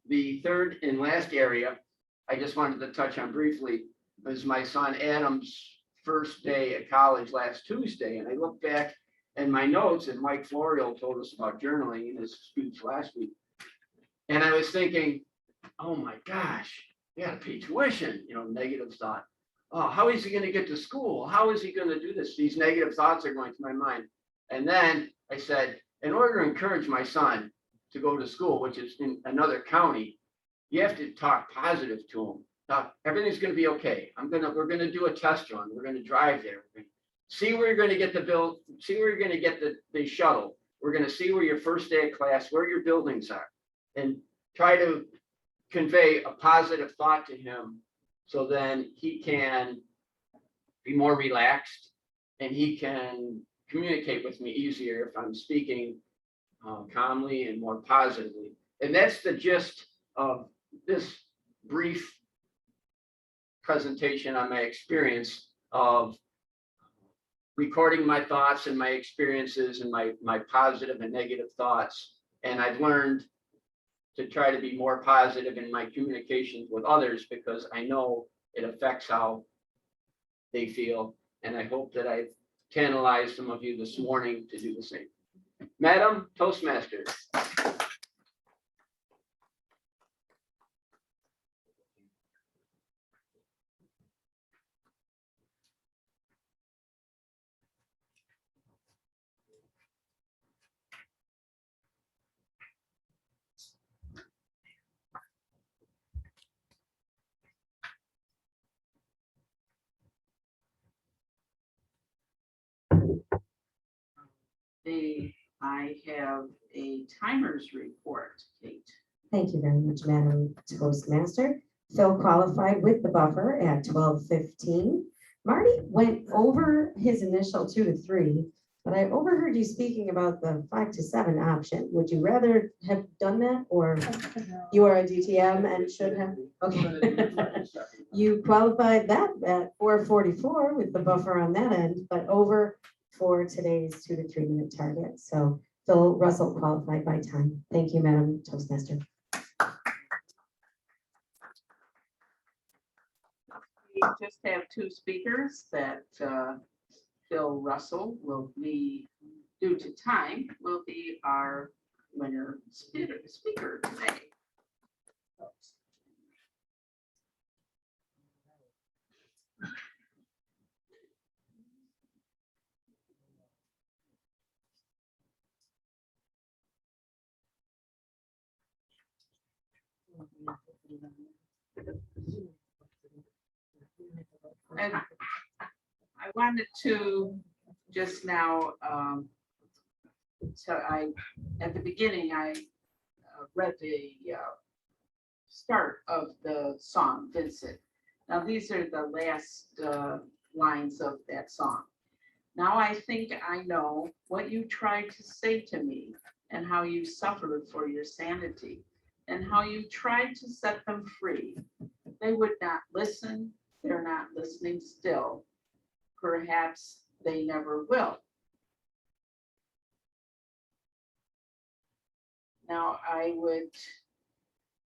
[SPEAKER 15] The third and last area I just wanted to touch on briefly was my son Adam's first day at college last Tuesday. And I look back in my notes, and Mike Florio told us about journaling in his speech last week. And I was thinking, oh my gosh, you gotta pay tuition, negative thought. Oh, how is he gonna get to school? How is he gonna do this? These negative thoughts are going to my mind. And then I said, in order to encourage my son to go to school, which is in another county, you have to talk positive to him. Everything's going to be okay. We're going to do a test run. We're going to drive there. We're going to see where you're going to get the bill, see where you're going to get the shuttle. We're going to see where your first day of class, where your buildings are, and try to convey a positive thought to him so then he can be more relaxed and he can communicate with me easier if I'm speaking calmly and more positively. And that's the gist of this brief presentation on my experience of recording my thoughts and my experiences and my positive and negative thoughts. And I've learned to try to be more positive in my communications with others because I know it affects how they feel. And I hope that I've tantalized some of you this morning to do the same. Madam Toastmaster.
[SPEAKER 4] I have a timer's report, Kate.
[SPEAKER 3] Thank you very much, Madam Toastmaster. Phil qualified with the buffer at 12:15. Marty went over his initial 2 to 3, but I overheard you speaking about the 5 to 7 option. Would you rather have done that, or you are a DTM and should have? Okay. You qualified that at 4:44 with the buffer on that end, but over for today's 2 to 3 minute target. So Phil Russell qualified by time. Thank you, Madam Toastmaster.
[SPEAKER 4] We just have 2 speakers that Phil Russell will be, due to time, will be our winner speaker today. And I wanted to just now, at the beginning, I read the start of the song, Vincent. Now, these are the last lines of that song. Now I think I know what you tried to say to me and how you suffered for your sanity and how you tried to set them free. They would not listen. They're not listening still. Perhaps they never will. Now I would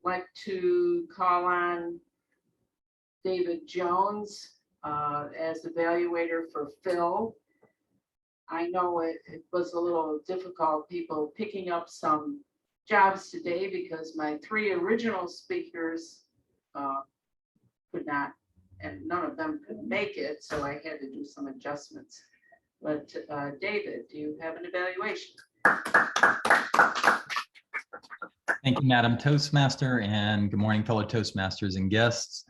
[SPEAKER 4] like to call on David Jones as evaluator for Phil. I know it was a little difficult, people picking up some jobs today because my 3 original speakers could not, and none of them could make it, so I had to do some adjustments. But David, do you have an evaluation?
[SPEAKER 12] Thank you, Madam Toastmaster, and good morning, fellow Toastmasters and guests.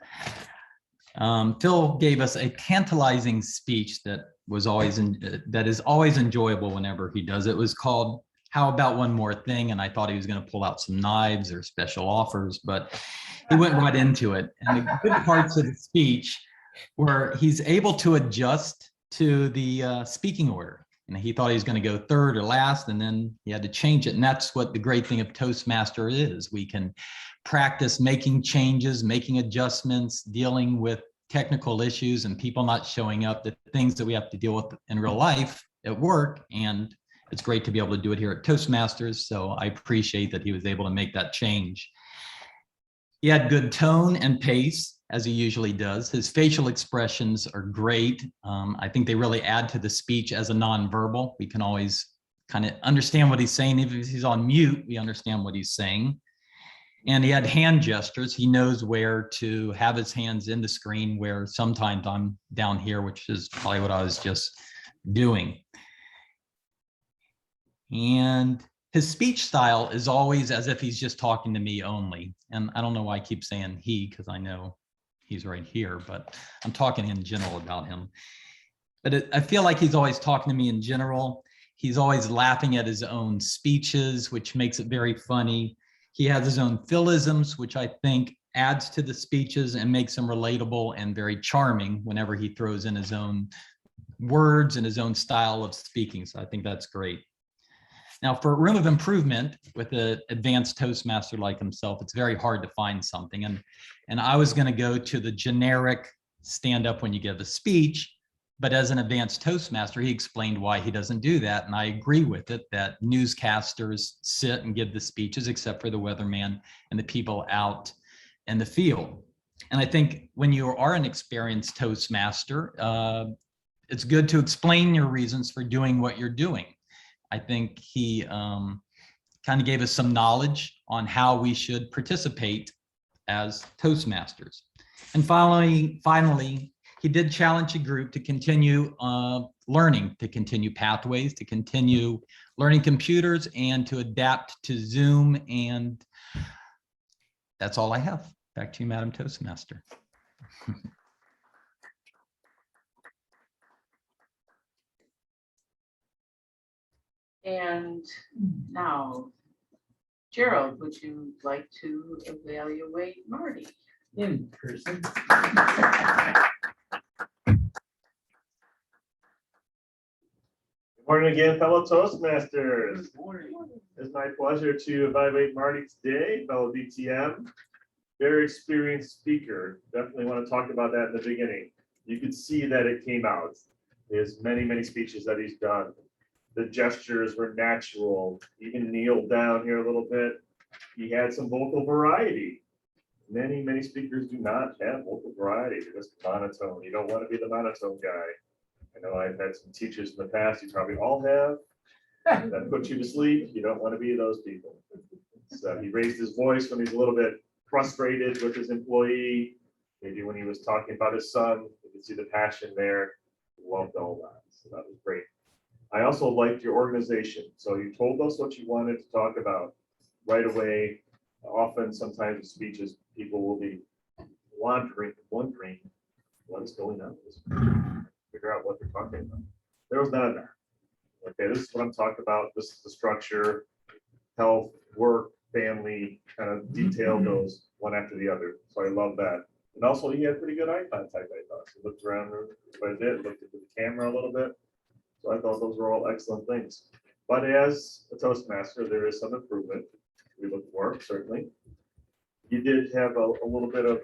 [SPEAKER 12] Phil gave us a tantalizing speech that was always that is always enjoyable whenever he does it. It was called "How About One More Thing," and I thought he was going to pull out some knives or special offers, but he went right into it. And the good parts of the speech were he's able to adjust to the speaking order. And he thought he was going to go third or last, and then he had to change it. And that's what the great thing of Toastmaster is. We can practice making changes, making adjustments, dealing with technical issues and people not showing up, the things that we have to deal with in real life at work. And it's great to be able to do it here at Toastmasters. So I appreciate that he was able to make that change. He had good tone and pace, as he usually does. His facial expressions are great. I think they really add to the speech as a nonverbal. We can always kind of understand what he's saying. Even if he's on mute, we understand what he's saying. And he had hand gestures. He knows where to have his hands in the screen, where sometimes I'm down here, which is probably what I was just doing. And his speech style is always as if he's just talking to me only. And I don't know why I keep saying he, because I know he's right here, but I'm talking in general about him. But I feel like he's always talking to me in general. He's always laughing at his own speeches, which makes it very funny. He has his own philisms, which I think adds to the speeches and makes them relatable and very charming whenever he throws in his own words and his own style of speaking. So I think that's great. Now, for a room of improvement with an advanced Toastmaster like himself, it's very hard to find something. And I was going to go to the generic stand up when you give a speech, but as an advanced Toastmaster, he explained why he doesn't do that. And I agree with it, that newscasters sit and give the speeches, except for the weatherman and the people out in the field. And I think when you are an experienced Toastmaster, it's good to explain your reasons for doing what you're doing. I think he kind of gave us some knowledge on how we should participate as Toastmasters. And finally, he did challenge a group to continue learning, to continue pathways, to continue learning computers, and to adapt to Zoom. And that's all I have. Back to you, Madam Toastmaster.
[SPEAKER 4] And now, Gerald, would you like to evaluate Marty?
[SPEAKER 8] In person.
[SPEAKER 14] Good morning again, fellow Toastmasters. It's my pleasure to evaluate Marty today, fellow DTM. Very experienced speaker. Definitely want to talk about that in the beginning. You could see that it came out. There's many speeches that he's done. The gestures were natural. Even kneeled down here a little bit. He had some vocal variety. Many speakers do not have vocal variety. They're just monotone. You don't want to be the monotone guy. I know I've had some teachers in the past, you probably all have, that put you to sleep. You don't want to be those people. So he raised his voice when he's a little bit frustrated with his employee. Maybe when he was talking about his son, you can see the passion there. Loved all that. So that was great. I also liked your organization. So you told us what you wanted to talk about right away. Often, sometimes in speeches, people will be wondering what is going on. Figure out what they're talking about. There was none of that. Okay, this is what I'm talking about. This is the structure, health, work, family, kind of detail goes one after the other. So I love that. And also, he had pretty good eye contact, I thought. He looked around quite a bit, looked at the camera a little bit. So I thought those were all excellent things. But as a Toastmaster, there is some improvement we look for, certainly. You did have a little bit of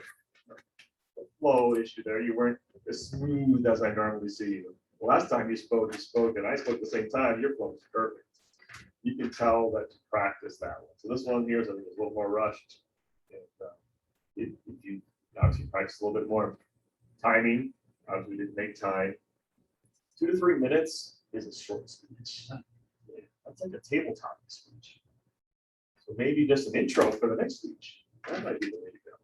[SPEAKER 14] a flow issue there. You weren't as smooth as I normally see you. The last time you spoke, and I spoke at the same time. Your flow was perfect. You can tell that you practiced that one. So this one here is a little more rushed. And, if you obviously practice a little bit more timing, obviously we didn't make time. 2 to 3 minutes is a short speech. That's like a tabletop speech. So maybe just an intro for the next speech. That might be the way to go.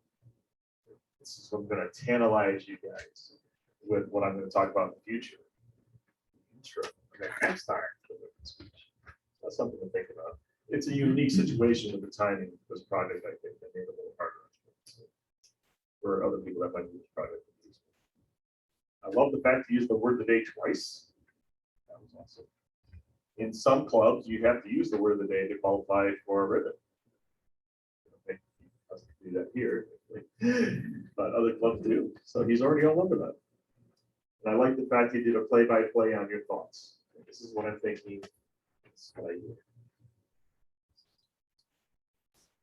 [SPEAKER 14] This is what I'm going to tantalize you guys with what I'm going to talk about in the future. Intro. Next time for the speech. That's something to think about. It's a unique situation with the timing of this project. I think that made it a little harder for other people that might do this project. I love the fact you used the word of the day twice. That was awesome. In some clubs, you have to use the word of the day to qualify for a ribbon. He doesn't do that here, but other clubs do. So he's already on one of them. And I like the fact you did a play-by-play on your thoughts. This is what I'm thinking. This is what I do.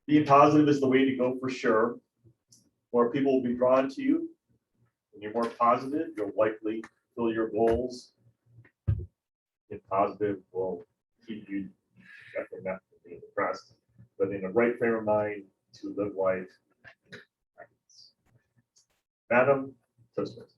[SPEAKER 14] Being positive is the way to go for sure. More people will be drawn to you. When you're more positive, you'll likely fill your goals. Being positive will keep you definitely not being depressed, but in the right frame of mind to live life. Madam Toastmaster.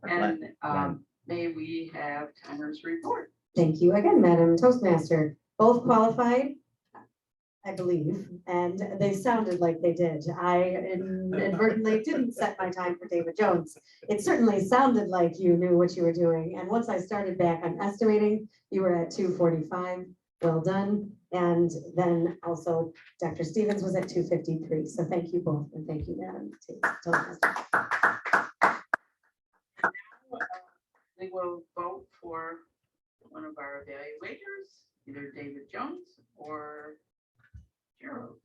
[SPEAKER 4] And may we have Timer's report?
[SPEAKER 3] Thank you again, Madam Toastmaster. Both qualified, I believe, and they sounded like they did. I inadvertently didn't set my time for David Jones. It certainly sounded like you knew what you were doing. And once I started back on estimating, you were at 2:45. Well done. And then also Dr. Stevens was at 2:53. So thank you both. And thank you, Madam Toastmaster.
[SPEAKER 4] We will vote for one of our evaluators, either David Jones or Gerald.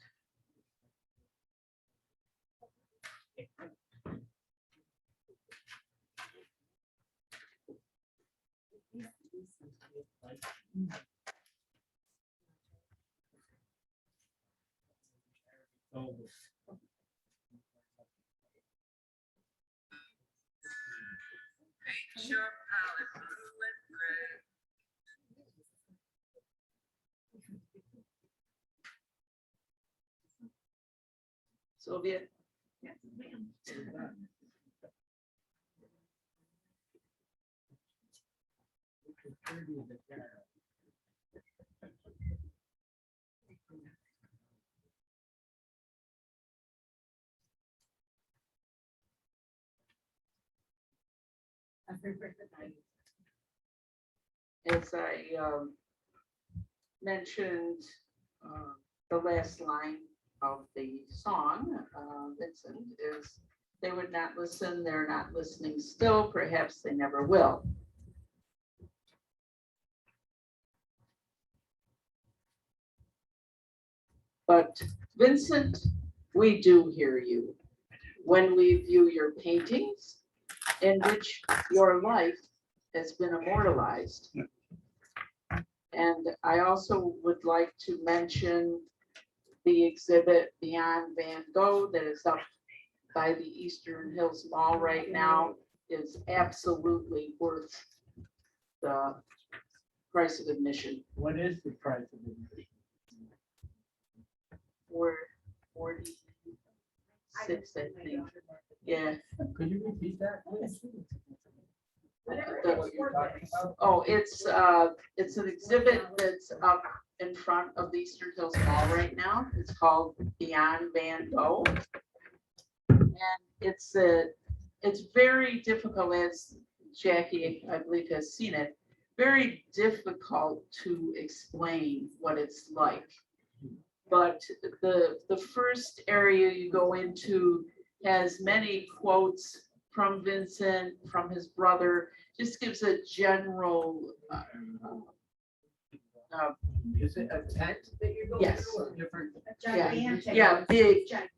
[SPEAKER 4] Sylvia? Yes, ma'am. As I mentioned, the last line of the song, Vincent, is they would not listen, they're not listening still, perhaps they never will. But Vincent, we do hear you when we view your paintings in which your life has been immortalized. And I also would like to mention the exhibit Beyond Van Gogh that is up by the Eastern Hills Mall right now is absolutely worth the price of admission.
[SPEAKER 8] What is the price of admission?
[SPEAKER 4] For 46, I think. Yeah.
[SPEAKER 8] Could you repeat that?
[SPEAKER 4] Oh, it's an exhibit that's up in front of the Eastern Hills Mall right now. It's called Beyond Van Gogh. And it's very difficult, as Jackie, I believe, has seen it, very difficult to explain what it's like. But the first area you go into has many quotes from Vincent, from his brother, just gives a general.
[SPEAKER 8] Is it a tent that you're going
[SPEAKER 4] Yes.
[SPEAKER 8] to? Or different?
[SPEAKER 4] Yeah, big tent.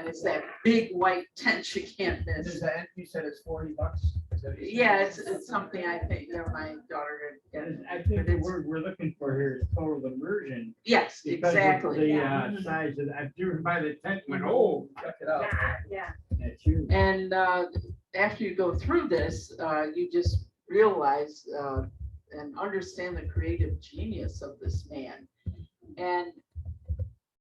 [SPEAKER 4] It's that big white tent you can't
[SPEAKER 8] Is
[SPEAKER 4] miss.
[SPEAKER 8] that, you said it's $40? Is that what you said?
[SPEAKER 4] Yeah, it's something I think, my daughter.
[SPEAKER 8] I think the word we're looking for here is total immersion.
[SPEAKER 4] Yes,
[SPEAKER 8] Because of
[SPEAKER 4] exactly.
[SPEAKER 8] the size of, I've driven by the tent, and went, oh, check it out.
[SPEAKER 5] Yeah.
[SPEAKER 8] That's huge.
[SPEAKER 4] And after you go through this, you just realize and understand the creative genius of this man. And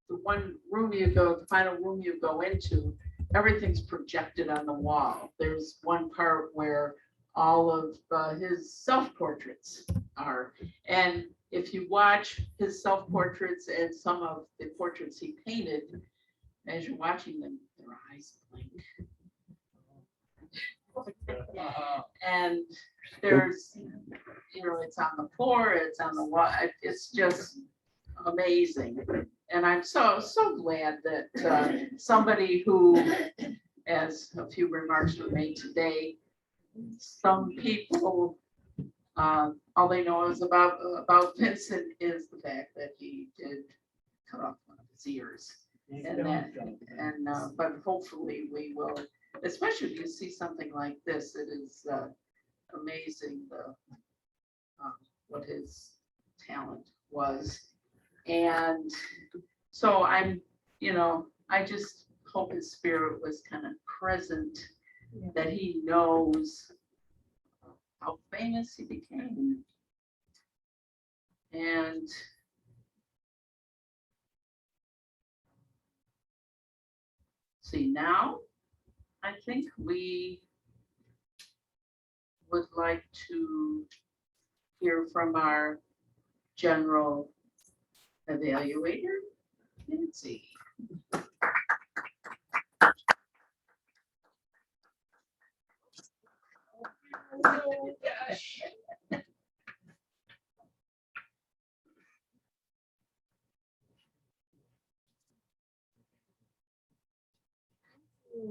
[SPEAKER 4] the one room you go, the final room you go into, everything's projected on the wall. There's one part where all of his self-portraits are. And if you watch his self-portraits and some of the portraits he painted, as you're watching them, their eyes blink. And there's, it's on the floor, it's on the wall, it's just amazing. And I'm so glad that somebody who, as a few remarks were made today, some people All they know is about Vincent is the fact that he did cut off one of his ears. And that, but hopefully we will, especially if you see something like this, it is amazing what his talent was. And so I'm, I just hope his spirit was kind of present, that he knows how famous he became. And see, now I think we would like to hear from our general evaluator, Nancy.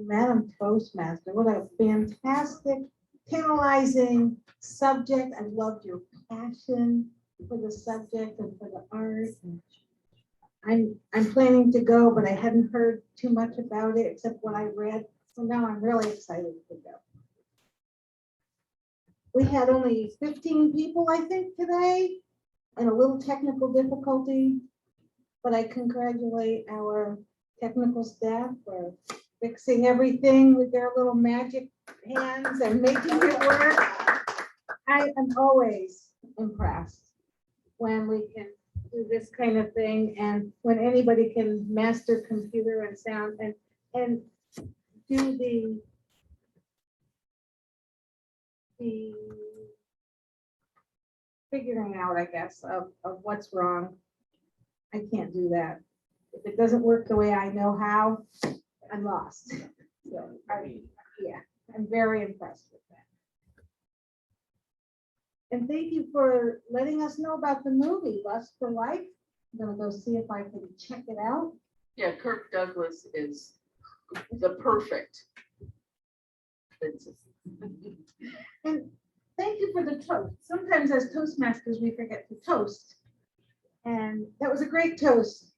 [SPEAKER 10] Madam Toastmaster, what a fantastic, tantalizing subject. I loved your passion for the subject and for the art. I'm planning to go, but I hadn't heard too much about it except what I read. So now I'm really excited to go. We had only 15 people, I think, today, and a little technical difficulty. But I congratulate our technical staff for fixing everything with their little magic hands and making it work. I am always impressed when we can do this kind of thing and when anybody can master computer and sound and do the figuring out, I guess, of what's wrong. I can't do that. If it doesn't work the way I know how, I'm lost. So I'm very impressed with that. And thank you for letting us know about the movie Lust for Life. I'm gonna go see if I can check it out.
[SPEAKER 4] Yeah, Kirk Douglas is the perfect Vincent.
[SPEAKER 10] And thank you for the toast. Sometimes as Toastmasters, we forget to toast. And that was a great toast.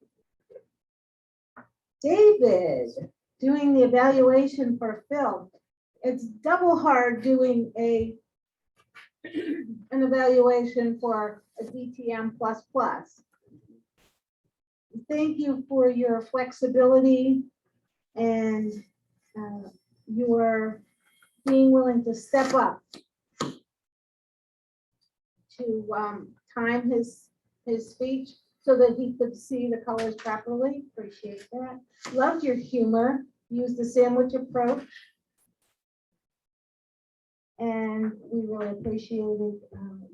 [SPEAKER 10] David, doing the evaluation for Phil. It's double hard doing an evaluation for a DTM++. Thank you for your flexibility and your being willing to step up to time his speech so that he could see the colors properly. Appreciate that. Loved your humor. Use the sandwich approach. And we really appreciated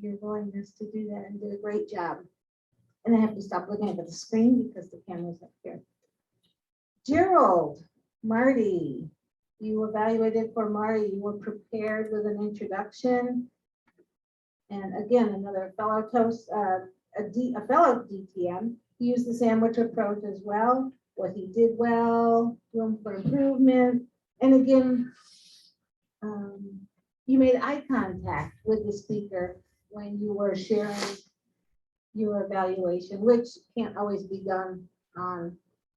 [SPEAKER 10] your willingness to do that and did a great job. And I have to stop looking at the screen because the camera's up here. Gerald, Marty, you evaluated for Marty. You were prepared with an introduction. And again, another fellow toast, a fellow DTM, he used the sandwich approach as well. What he did well, room for improvement. And again, you made eye contact with the speaker when you were sharing your evaluation, which can't always be done on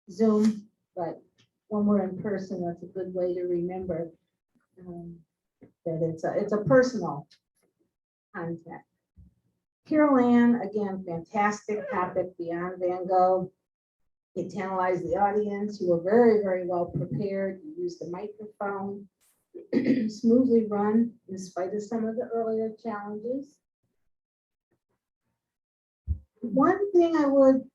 [SPEAKER 10] Zoom, but when we're in person, that's a good way to remember that it's a personal contact. Carol Ann, again, fantastic topic, Beyond Van Gogh. You tantalized the audience. You were very, very well prepared. You used the microphone, smoothly run in spite of some of the earlier challenges. One thing I would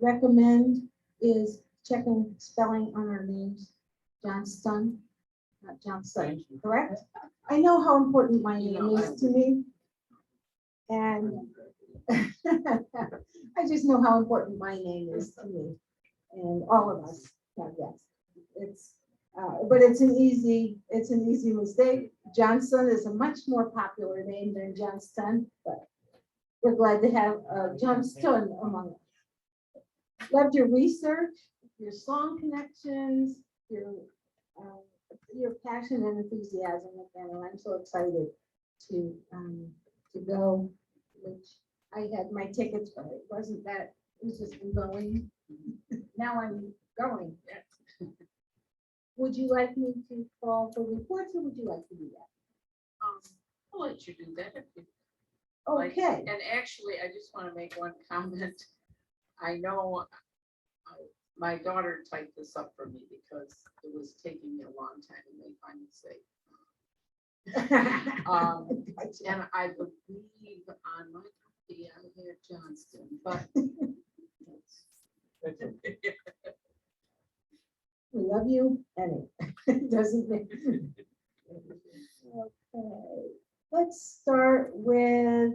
[SPEAKER 10] recommend is checking spelling on our names. Johnston, not Johnson, correct? I know how important my name is to me. And I just know how important my name is to me and all of us. Yes, it's but it's an easy mistake. Johnson is a much more popular name than Johnston, but we're glad to have Johnston among us. Loved your research, your song connections, your passion and enthusiasm, and I'm so excited to
[SPEAKER 6] to go, which I had my tickets, but it wasn't that, it was just going. Now I'm going. Would you like me to call for reports or would you like to do that?
[SPEAKER 4] I'll let you do that if you like.
[SPEAKER 6] Okay,
[SPEAKER 4] And actually, I just want to make one comment. I know my daughter typed this up for me because it was taking me a long time to make my mistake. And I believe on my copy, I had Johnston, but
[SPEAKER 6] we love you and it doesn't make. Okay, let's start with,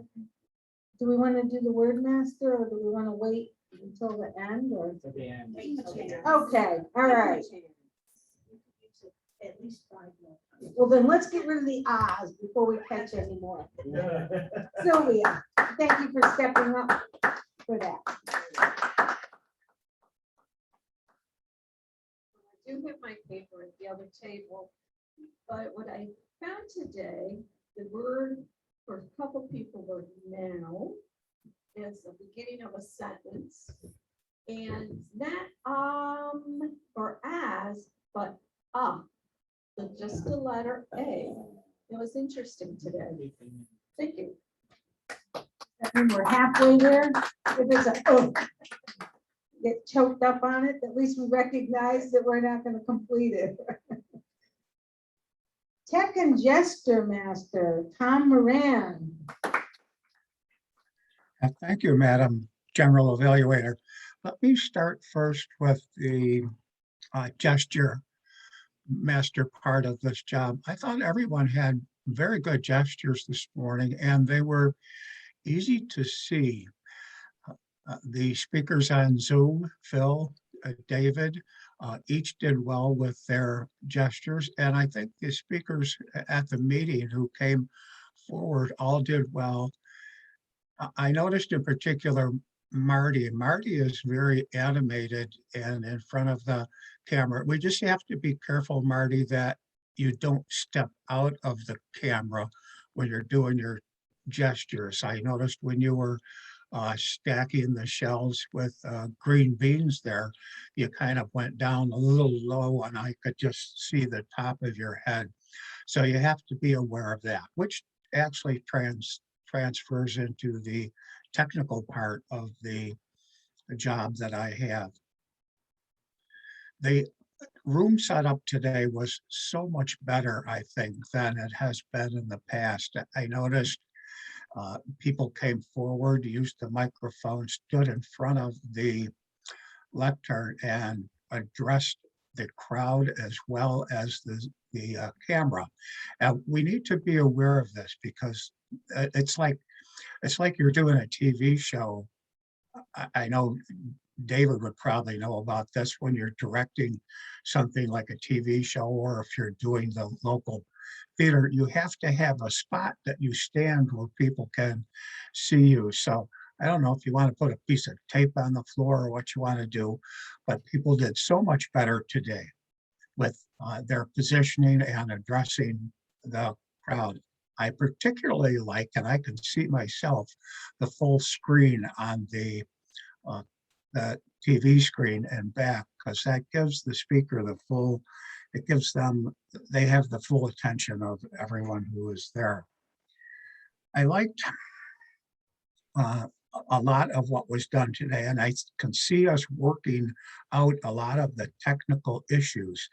[SPEAKER 6] do we want to do the word master or do we want to wait until the end or? Okay, all right.
[SPEAKER 10] At least 5 more.
[SPEAKER 6] Well, then let's get rid of the ahs before we catch any more. Sylvia, thank you for stepping up for that.
[SPEAKER 11] I do have my paper at the other table, but what I found today, the word for a couple people were now is the beginning of a sentence. And not or as, but so just the letter A. It was interesting today. Thank you.
[SPEAKER 6] And we're halfway there. If there's a get choked up on it, at least we recognize that we're not going to complete it. Tech and Gesture Master, Tom Moran.
[SPEAKER 7] Thank you, Madam General Evaluator. Let me start first with the gesture master part of this job. I thought everyone had very good gestures this morning and they were easy to see. The speakers on Zoom, Phil, David, each did well with their gestures. And I think the speakers at the meeting who came forward all did well. I noticed in particular, Marty is very animated and in front of the camera. We just have to be careful, Marty, that you don't step out of the camera when you're doing your gestures. I noticed when you were stacking the shells with green beans there, you kind of went down a little low and I could just see the top of your head. So you have to be aware of that, which actually transfers into the technical part of the job that I have. The room setup today was so much better, I think, than it has been in the past. I noticed people came forward, used the microphone, stood in front of the lectern and addressed the crowd as well as the camera. We need to be aware of this because it's like you're doing a TV show. I know David would probably know about this when you're directing something like a TV show, or if you're doing the local theater, you have to have a spot that you stand where people can see you. So I don't know if you want to put a piece of tape on the floor or what you want to do, but people did so much better today with their positioning and addressing the crowd. I particularly like, and I can see myself, the full screen on the TV screen and back, because that gives the speaker the full, it gives them, they have the full attention of everyone who is there. I liked a lot of what was done today, and I can see us working out a lot of the technical issues.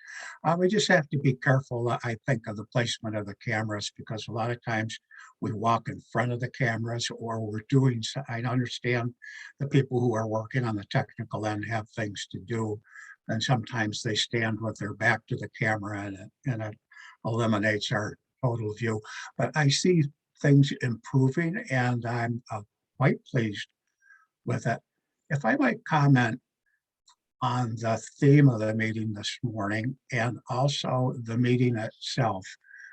[SPEAKER 7] We just have to be careful, I think, of the placement of the cameras, because a lot of times we walk in front of the cameras, or we're doing, I understand the people who are working on the technical end have things to do, and sometimes they stand with their back to the camera, and it eliminates our total view. But I see things improving, and I'm quite pleased with it. If I might comment on the theme of the meeting this morning and also the meeting itself.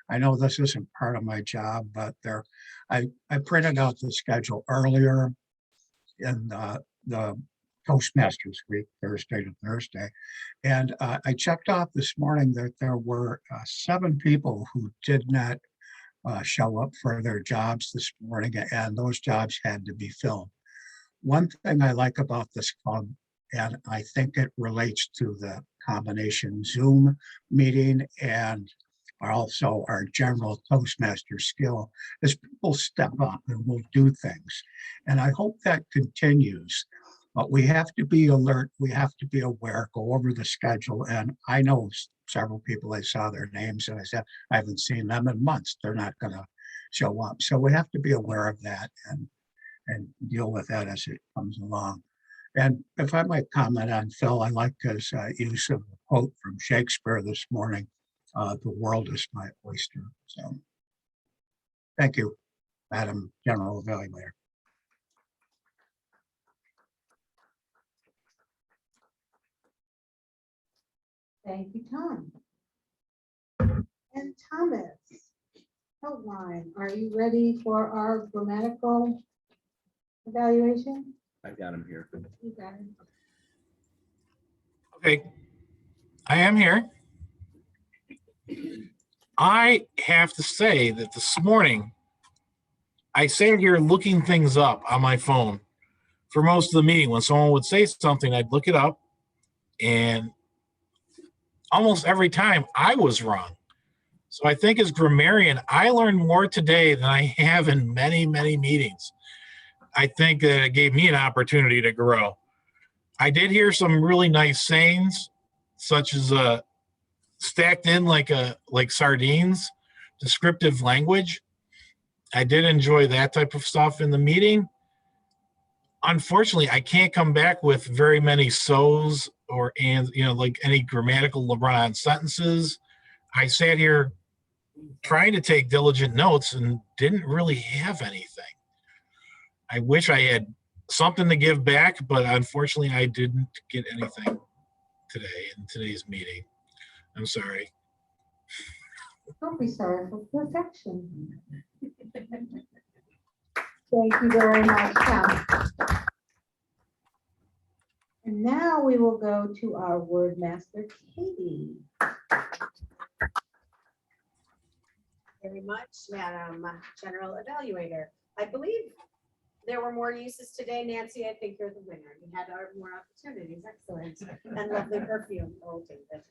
[SPEAKER 7] I know this isn't part of my job, but I printed out the schedule earlier in the Toastmasters week, Thursday to Thursday. And I checked off this morning that there were 7 people who did not show up for their jobs this morning, and those jobs had to be filled. One thing I like about this club, and I think it relates to the combination Zoom meeting and also our general Toastmaster skill, is people step up and will do things. And I hope that continues. But we have to be alert, we have to be aware, go over the schedule. And I know several people, I saw their names and I said, I haven't seen them in months. They're not gonna show up. So we have to be aware of that and deal with that as it comes along. And if I might comment on Phil, I like his use of a quote from Shakespeare this morning, the world is my oyster. So thank you, Madam General Evaluator.
[SPEAKER 10] Thank you, Tom. And Thomas, outline, are you ready for our grammatical evaluation?
[SPEAKER 2] I've got him here.
[SPEAKER 10] You got it.
[SPEAKER 1] Okay, I am here. I have to say that this morning, I sat here looking things up on my phone for most of the meeting. When someone would say something, I'd look it up, and almost every time I was wrong. So I think as grammarian, I learned more today than I have in many, many meetings. I think that it gave me an opportunity to grow. I did hear some really nice sayings, such as stacked in like sardines, descriptive language. I did enjoy that type of stuff in the meeting. Unfortunately, I can't come back with very many so's or ands, like any grammatical run-on sentences. I sat here trying to take diligent notes and didn't really have anything. I wish I had something to give back, but unfortunately I didn't get anything today in today's meeting. I'm sorry.
[SPEAKER 10] Don't be sorry for perfection. Thank you very much, Tom. And now we will go to our word master, Katie.
[SPEAKER 16] Very much, Madam General Evaluator. I believe there were more uses today. Nancy, I think you're the winner. You had more opportunities. Excellent. And lovely perfume. Oh, David,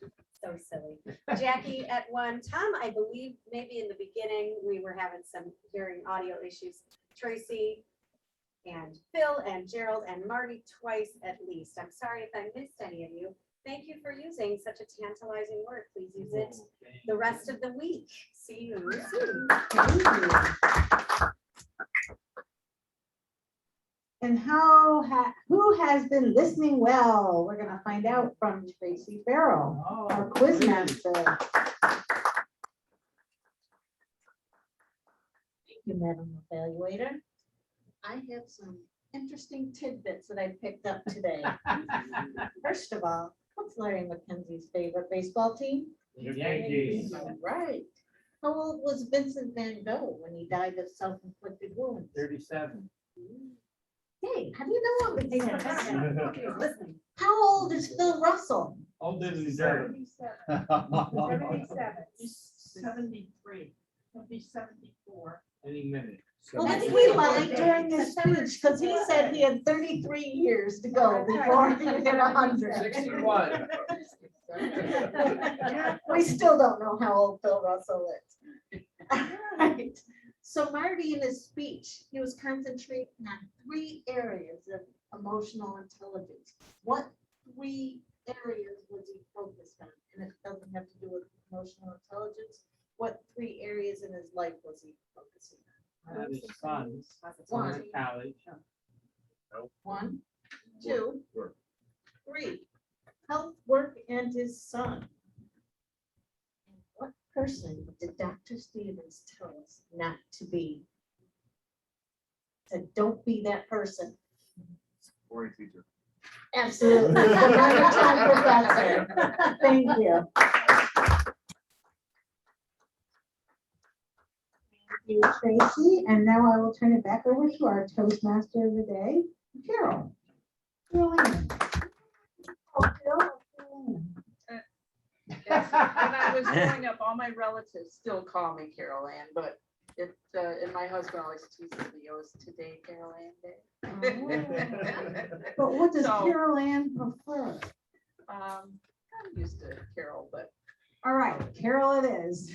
[SPEAKER 16] so silly. Jackie at 1. Tom, I believe maybe in the beginning we were having some hearing audio issues. Tracy and Phil and Gerald and Marty twice at least. I'm sorry if I missed any of you. Thank you for using such a tantalizing word. Please use it the rest of the week. See you soon.
[SPEAKER 10] Thank you. And who has been listening well? We're going to find out from Tracy Farrell, our quiz master.
[SPEAKER 6] Thank you, Madam Evaluator. I have some interesting tidbits that I picked up today. First of all, what's Larry McKenzie's favorite baseball team?
[SPEAKER 8] Yankees.
[SPEAKER 6] Right. How old was Vincent van Gogh when he died of self-inflicted wounds?
[SPEAKER 8] 37.
[SPEAKER 6] Hey, how do you know all these things? Listen, how old is Phil Russell?
[SPEAKER 8] Old as he dirt.
[SPEAKER 4] 77. He's 73. He'll be 74.
[SPEAKER 8] Any minute.
[SPEAKER 6] Well, then he lied during his speech because he said he had 33 years to go before he hit 100.
[SPEAKER 15] 61.
[SPEAKER 6] We still don't know how old Phil Russell is. Right. So Marty, in his speech, he was concentrating on 3 areas of emotional intelligence. What 3 areas was he focused on? And it doesn't have to do with emotional intelligence. What 3 areas in his life was he focusing on?
[SPEAKER 8] His sons.
[SPEAKER 6] One.
[SPEAKER 8] College.
[SPEAKER 6] 1, 2, 3. Health, work, and his son. What person did Dr. Stevens tell us not to be? Said, don't be that person.
[SPEAKER 14] Boring teacher.
[SPEAKER 6] Absolutely. Professor. Thank you.
[SPEAKER 10] Thank you, Tracy. And now I will turn it back over to our Toastmaster of the day, Carol. Carol Ann. Oh, Carol.
[SPEAKER 4] When I was growing up, all my relatives still call me Carol Ann, but And my husband always teases me, oh, it's today Carol Ann Day.
[SPEAKER 10] But what does
[SPEAKER 4] So-
[SPEAKER 10] Carol Ann prefer?
[SPEAKER 4] I'm used to Carol, but
[SPEAKER 10] All right, Carol it is.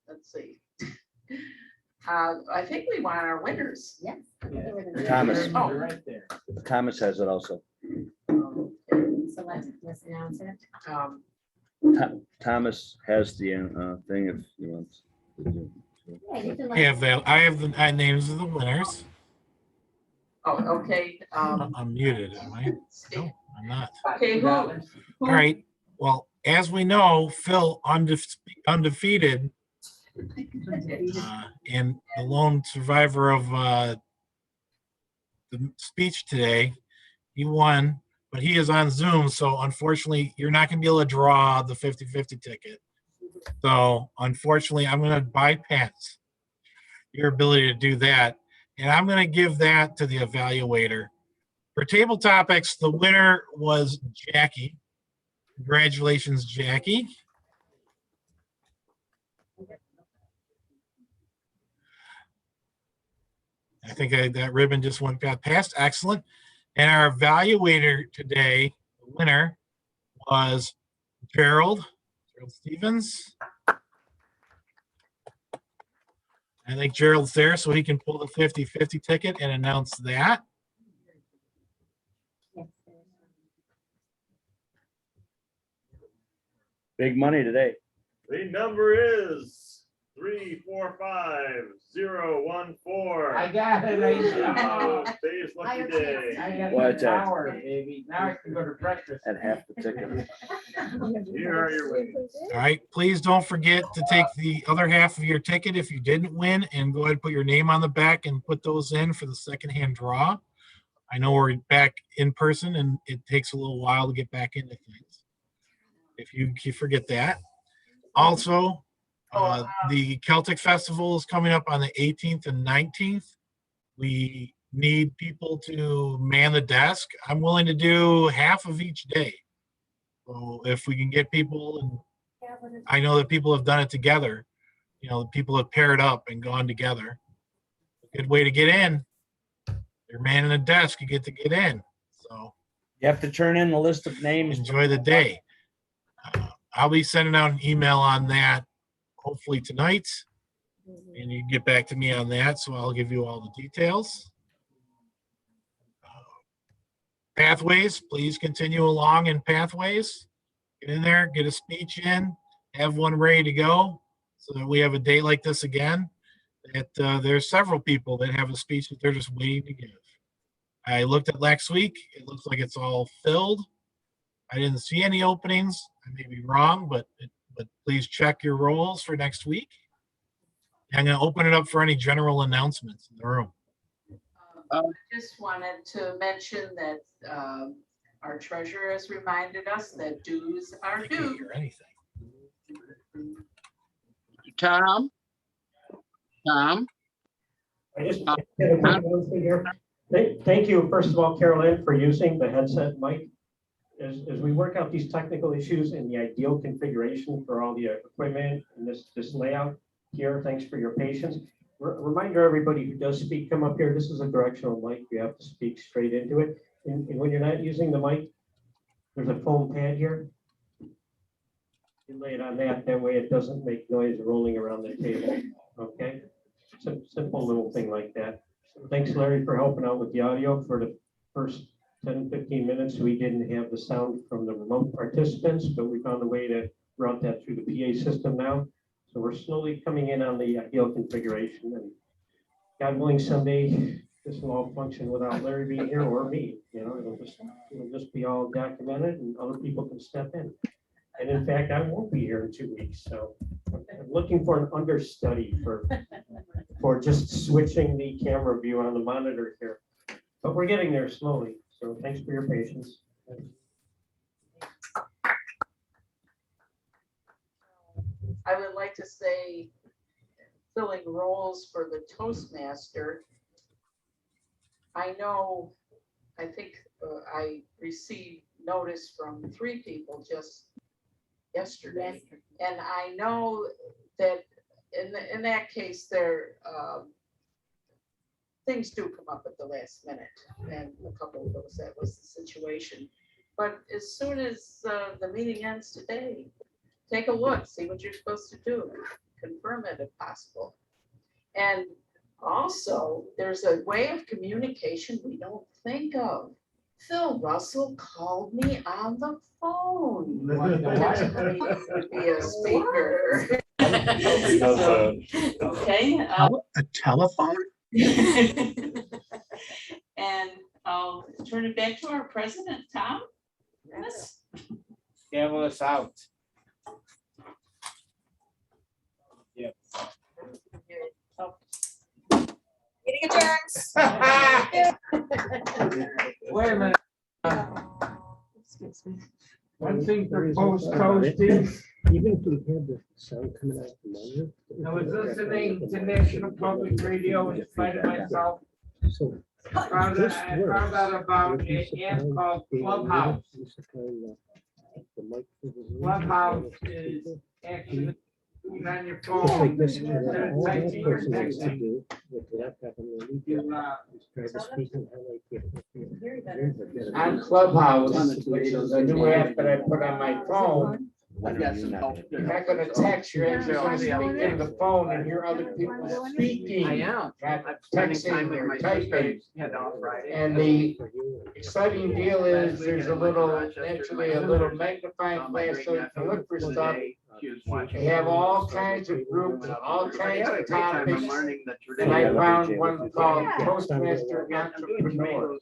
[SPEAKER 4] let's see. I think we want our winners.
[SPEAKER 16] Yes.
[SPEAKER 9] Thomas.
[SPEAKER 4] Oh.
[SPEAKER 8] Right there.
[SPEAKER 9] Thomas has it also.
[SPEAKER 16] So let's announce it.
[SPEAKER 9] Thomas has the thing if he wants.
[SPEAKER 16] Yeah, you can
[SPEAKER 1] I have the names of the winners.
[SPEAKER 4] Oh, okay.
[SPEAKER 1] I'm muted, am I? No, I'm not.
[SPEAKER 4] Okay, who?
[SPEAKER 1] All right. Well, as we know, Phil undefeated and the lone survivor of the speech today. He won, but he is on Zoom, so unfortunately, you're not going to be able to draw the 50-50 ticket. So unfortunately, I'm going to bypass your ability to do that, and I'm going to give that to the evaluator. For table topics, the winner was Jackie. Congratulations, Jackie. I think that ribbon just got past. Excellent. And our evaluator today, the winner, was Gerald Stevens. I think Gerald's there, so he can pull the 50-50 ticket and announce that.
[SPEAKER 9] Big money today.
[SPEAKER 14] The number is 345014.
[SPEAKER 8] I got it.
[SPEAKER 14] Oh, Dave's lucky day.
[SPEAKER 8] I got
[SPEAKER 9] What's
[SPEAKER 8] an
[SPEAKER 9] that?
[SPEAKER 8] hour, baby. Now I can go to breakfast.
[SPEAKER 9] At half the ticket.
[SPEAKER 14] Here are your winners.
[SPEAKER 1] All right, please don't forget to take the other half of your ticket if you didn't win and go ahead and put your name on the back and put those in for the secondhand draw. I know we're back in person and it takes a little while to get back into things. If you forget that. Also, the Celtic Festival is coming up on the 18th and 19th. We need people to man the desk. I'm willing to do half of each day. So if we can get people, and I know that people have done it together, you know, people have paired up and gone together. A good way to get in. You're manning the desk, you get to get in. So
[SPEAKER 9] You have to turn in the list of names.
[SPEAKER 1] enjoy the day. I'll be sending out an email on that hopefully tonight, and you can get back to me on that, so I'll give you all the details. Pathways, please continue along in pathways. Get in there, get a speech in, have one ready to go, so that we have a day like this again. That there's several people that have a speech that they're just waiting to give. I looked at next week, it looks like it's all filled. I didn't see any openings. I may be wrong, but please check your roles for next week. I'm going to open it up for any general announcements in the room.
[SPEAKER 4] I just wanted to mention that our treasurer has reminded us that dues are
[SPEAKER 1] I can't
[SPEAKER 4] due.
[SPEAKER 1] hear anything.
[SPEAKER 13] Tom? Tom?
[SPEAKER 17] I just had a quick announcement here. Thank you, first of all, Carolyn, for using the headset mic. As we work out these technical issues and the ideal configuration for all the equipment and this layout here, thanks for your patience. Reminder, everybody who does speak, come up here. This is a directional mic. You have to speak straight into it. And when you're not using the mic, there's a foam pad here. You lay it on that way it doesn't make noise rolling around the table, okay? Simple little thing like that. So thanks, Larry, for helping out with the audio for the first 10, 15 minutes. We didn't have the sound from the remote participants, but we found a way to route that through the PA system now. So we're slowly coming in on the ideal configuration, and God willing, someday this will all function without Larry being here or me. You know, it'll just be all documented and other people can step in. And in fact, I won't be here in 2 weeks. So I'm looking for an understudy for just switching the camera view on the monitor here. But we're getting there slowly. So thanks for your patience.
[SPEAKER 4] I would like to say, filling roles for the Toastmaster. I know, I think I received notice from 3 people just yesterday. And I know that in that case, things do come up at the last minute. And a couple of those, that was the situation. But as soon as the meeting ends today, take a look, see what you're supposed to do, confirm it if possible. And also, there's a way of communication we don't think of. Phil Russell called me on the phone. Via speaker. Okay.
[SPEAKER 7] A telephone?
[SPEAKER 4] And I'll turn it back to our president, Tom. Yes.
[SPEAKER 8] Gavel us out. Yep.
[SPEAKER 16] Meeting adjourns.
[SPEAKER 8] Wait a minute. One thing for post toasties.
[SPEAKER 17] Even if we had the sound coming out from under.
[SPEAKER 8] I was listening to National Public Radio in spite of myself.
[SPEAKER 17] So.
[SPEAKER 8] I found out about an app called Clubhouse. Clubhouse is actually on your phone. Typing or texting. On Clubhouse, which is a new app that I put on my phone. You're not gonna text, you're actually gonna speak in the phone and hear other people speaking. I am. Not texting or typing. And the exciting deal is there's actually a little magnifying glass so you can look for stuff. They have all kinds of groups, all kinds of topics. And I found one called Toastmaster Entrepreneur.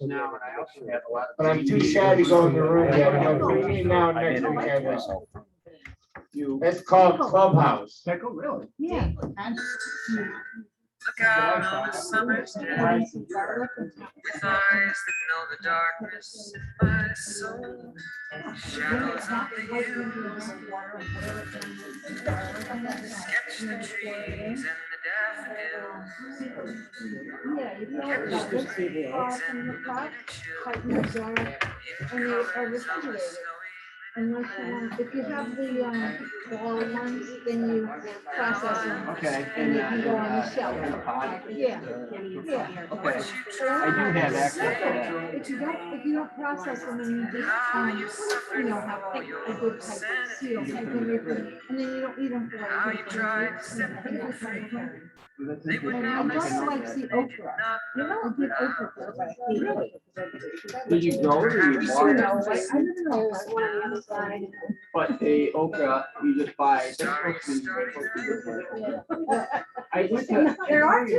[SPEAKER 8] But I'm too shy to go in the room yet. But between now and next week, I will. It's called Clubhouse. Really?
[SPEAKER 10] Yeah.
[SPEAKER 18] Look out on a summer's day with eyes that know the darkness in my soul. Shadows on the hills, sketch the trees and the daffodils. Catch the trees and the winter chills.
[SPEAKER 6] And like, if you have the all ones, then you process them.
[SPEAKER 15] Okay.
[SPEAKER 6] And they can go on the shelf. Yeah, yeah.
[SPEAKER 15] Okay. I do have access to that.
[SPEAKER 6] If you don't process them and you just, have a good type of seal, you can rip them, and then you don't eat them for like.
[SPEAKER 18] How you tried to set them free. They would
[SPEAKER 6] And
[SPEAKER 18] not
[SPEAKER 6] I just like the okra. I did okra first. Really?
[SPEAKER 15] Did you grow it or you bought it?
[SPEAKER 6] I don't know, I one on the other side.
[SPEAKER 15] But the okra, you just buy.
[SPEAKER 6] There are two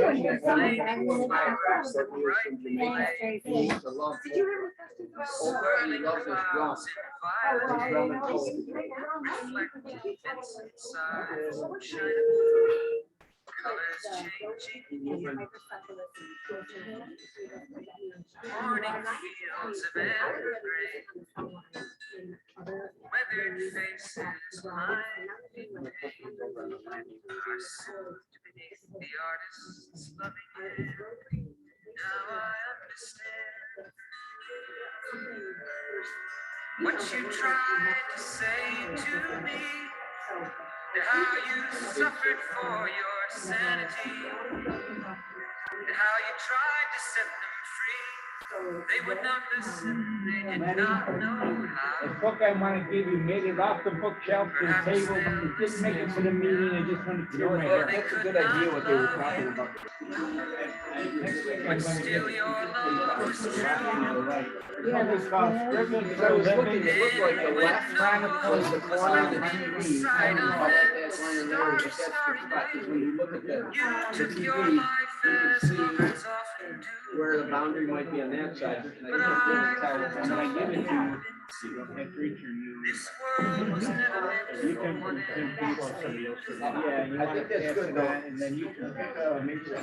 [SPEAKER 6] in here somewhere.
[SPEAKER 18] Did you
[SPEAKER 6] ever?
[SPEAKER 18] swirling clouds in fire? Reflecting inside, shining. Colors changing. Morning fields of evergreen. Weathered faces lined. Are soothed beneath the artist's loving hand. Now I understand what you tried to say to me. How you suffered for your sanity, and how you tried to set them free. They would not listen, they did not know how.
[SPEAKER 8] The book I want to give you made it off the bookshelf to the table, it didn't make it to the meeting, I just wanted to hear my hair.
[SPEAKER 15] That's a good idea what they were talking about.
[SPEAKER 18] But still your love was true.
[SPEAKER 8] Yeah, this called Scribbling for a Living.
[SPEAKER 15] It looked like the left
[SPEAKER 8] Chronicles
[SPEAKER 15] the corner of the TV. When you look at the TV, you can see where the boundary might be on that side. And
[SPEAKER 8] When I give it to you, that creature you.
[SPEAKER 18] This world was never meant
[SPEAKER 8] You
[SPEAKER 18] for
[SPEAKER 8] can
[SPEAKER 18] one
[SPEAKER 8] people or somebody else. Yeah, and you
[SPEAKER 15] I
[SPEAKER 8] want
[SPEAKER 15] think
[SPEAKER 8] to
[SPEAKER 15] that's
[SPEAKER 8] pass
[SPEAKER 15] good
[SPEAKER 8] it
[SPEAKER 15] though.
[SPEAKER 8] on, and then you can pick maybe try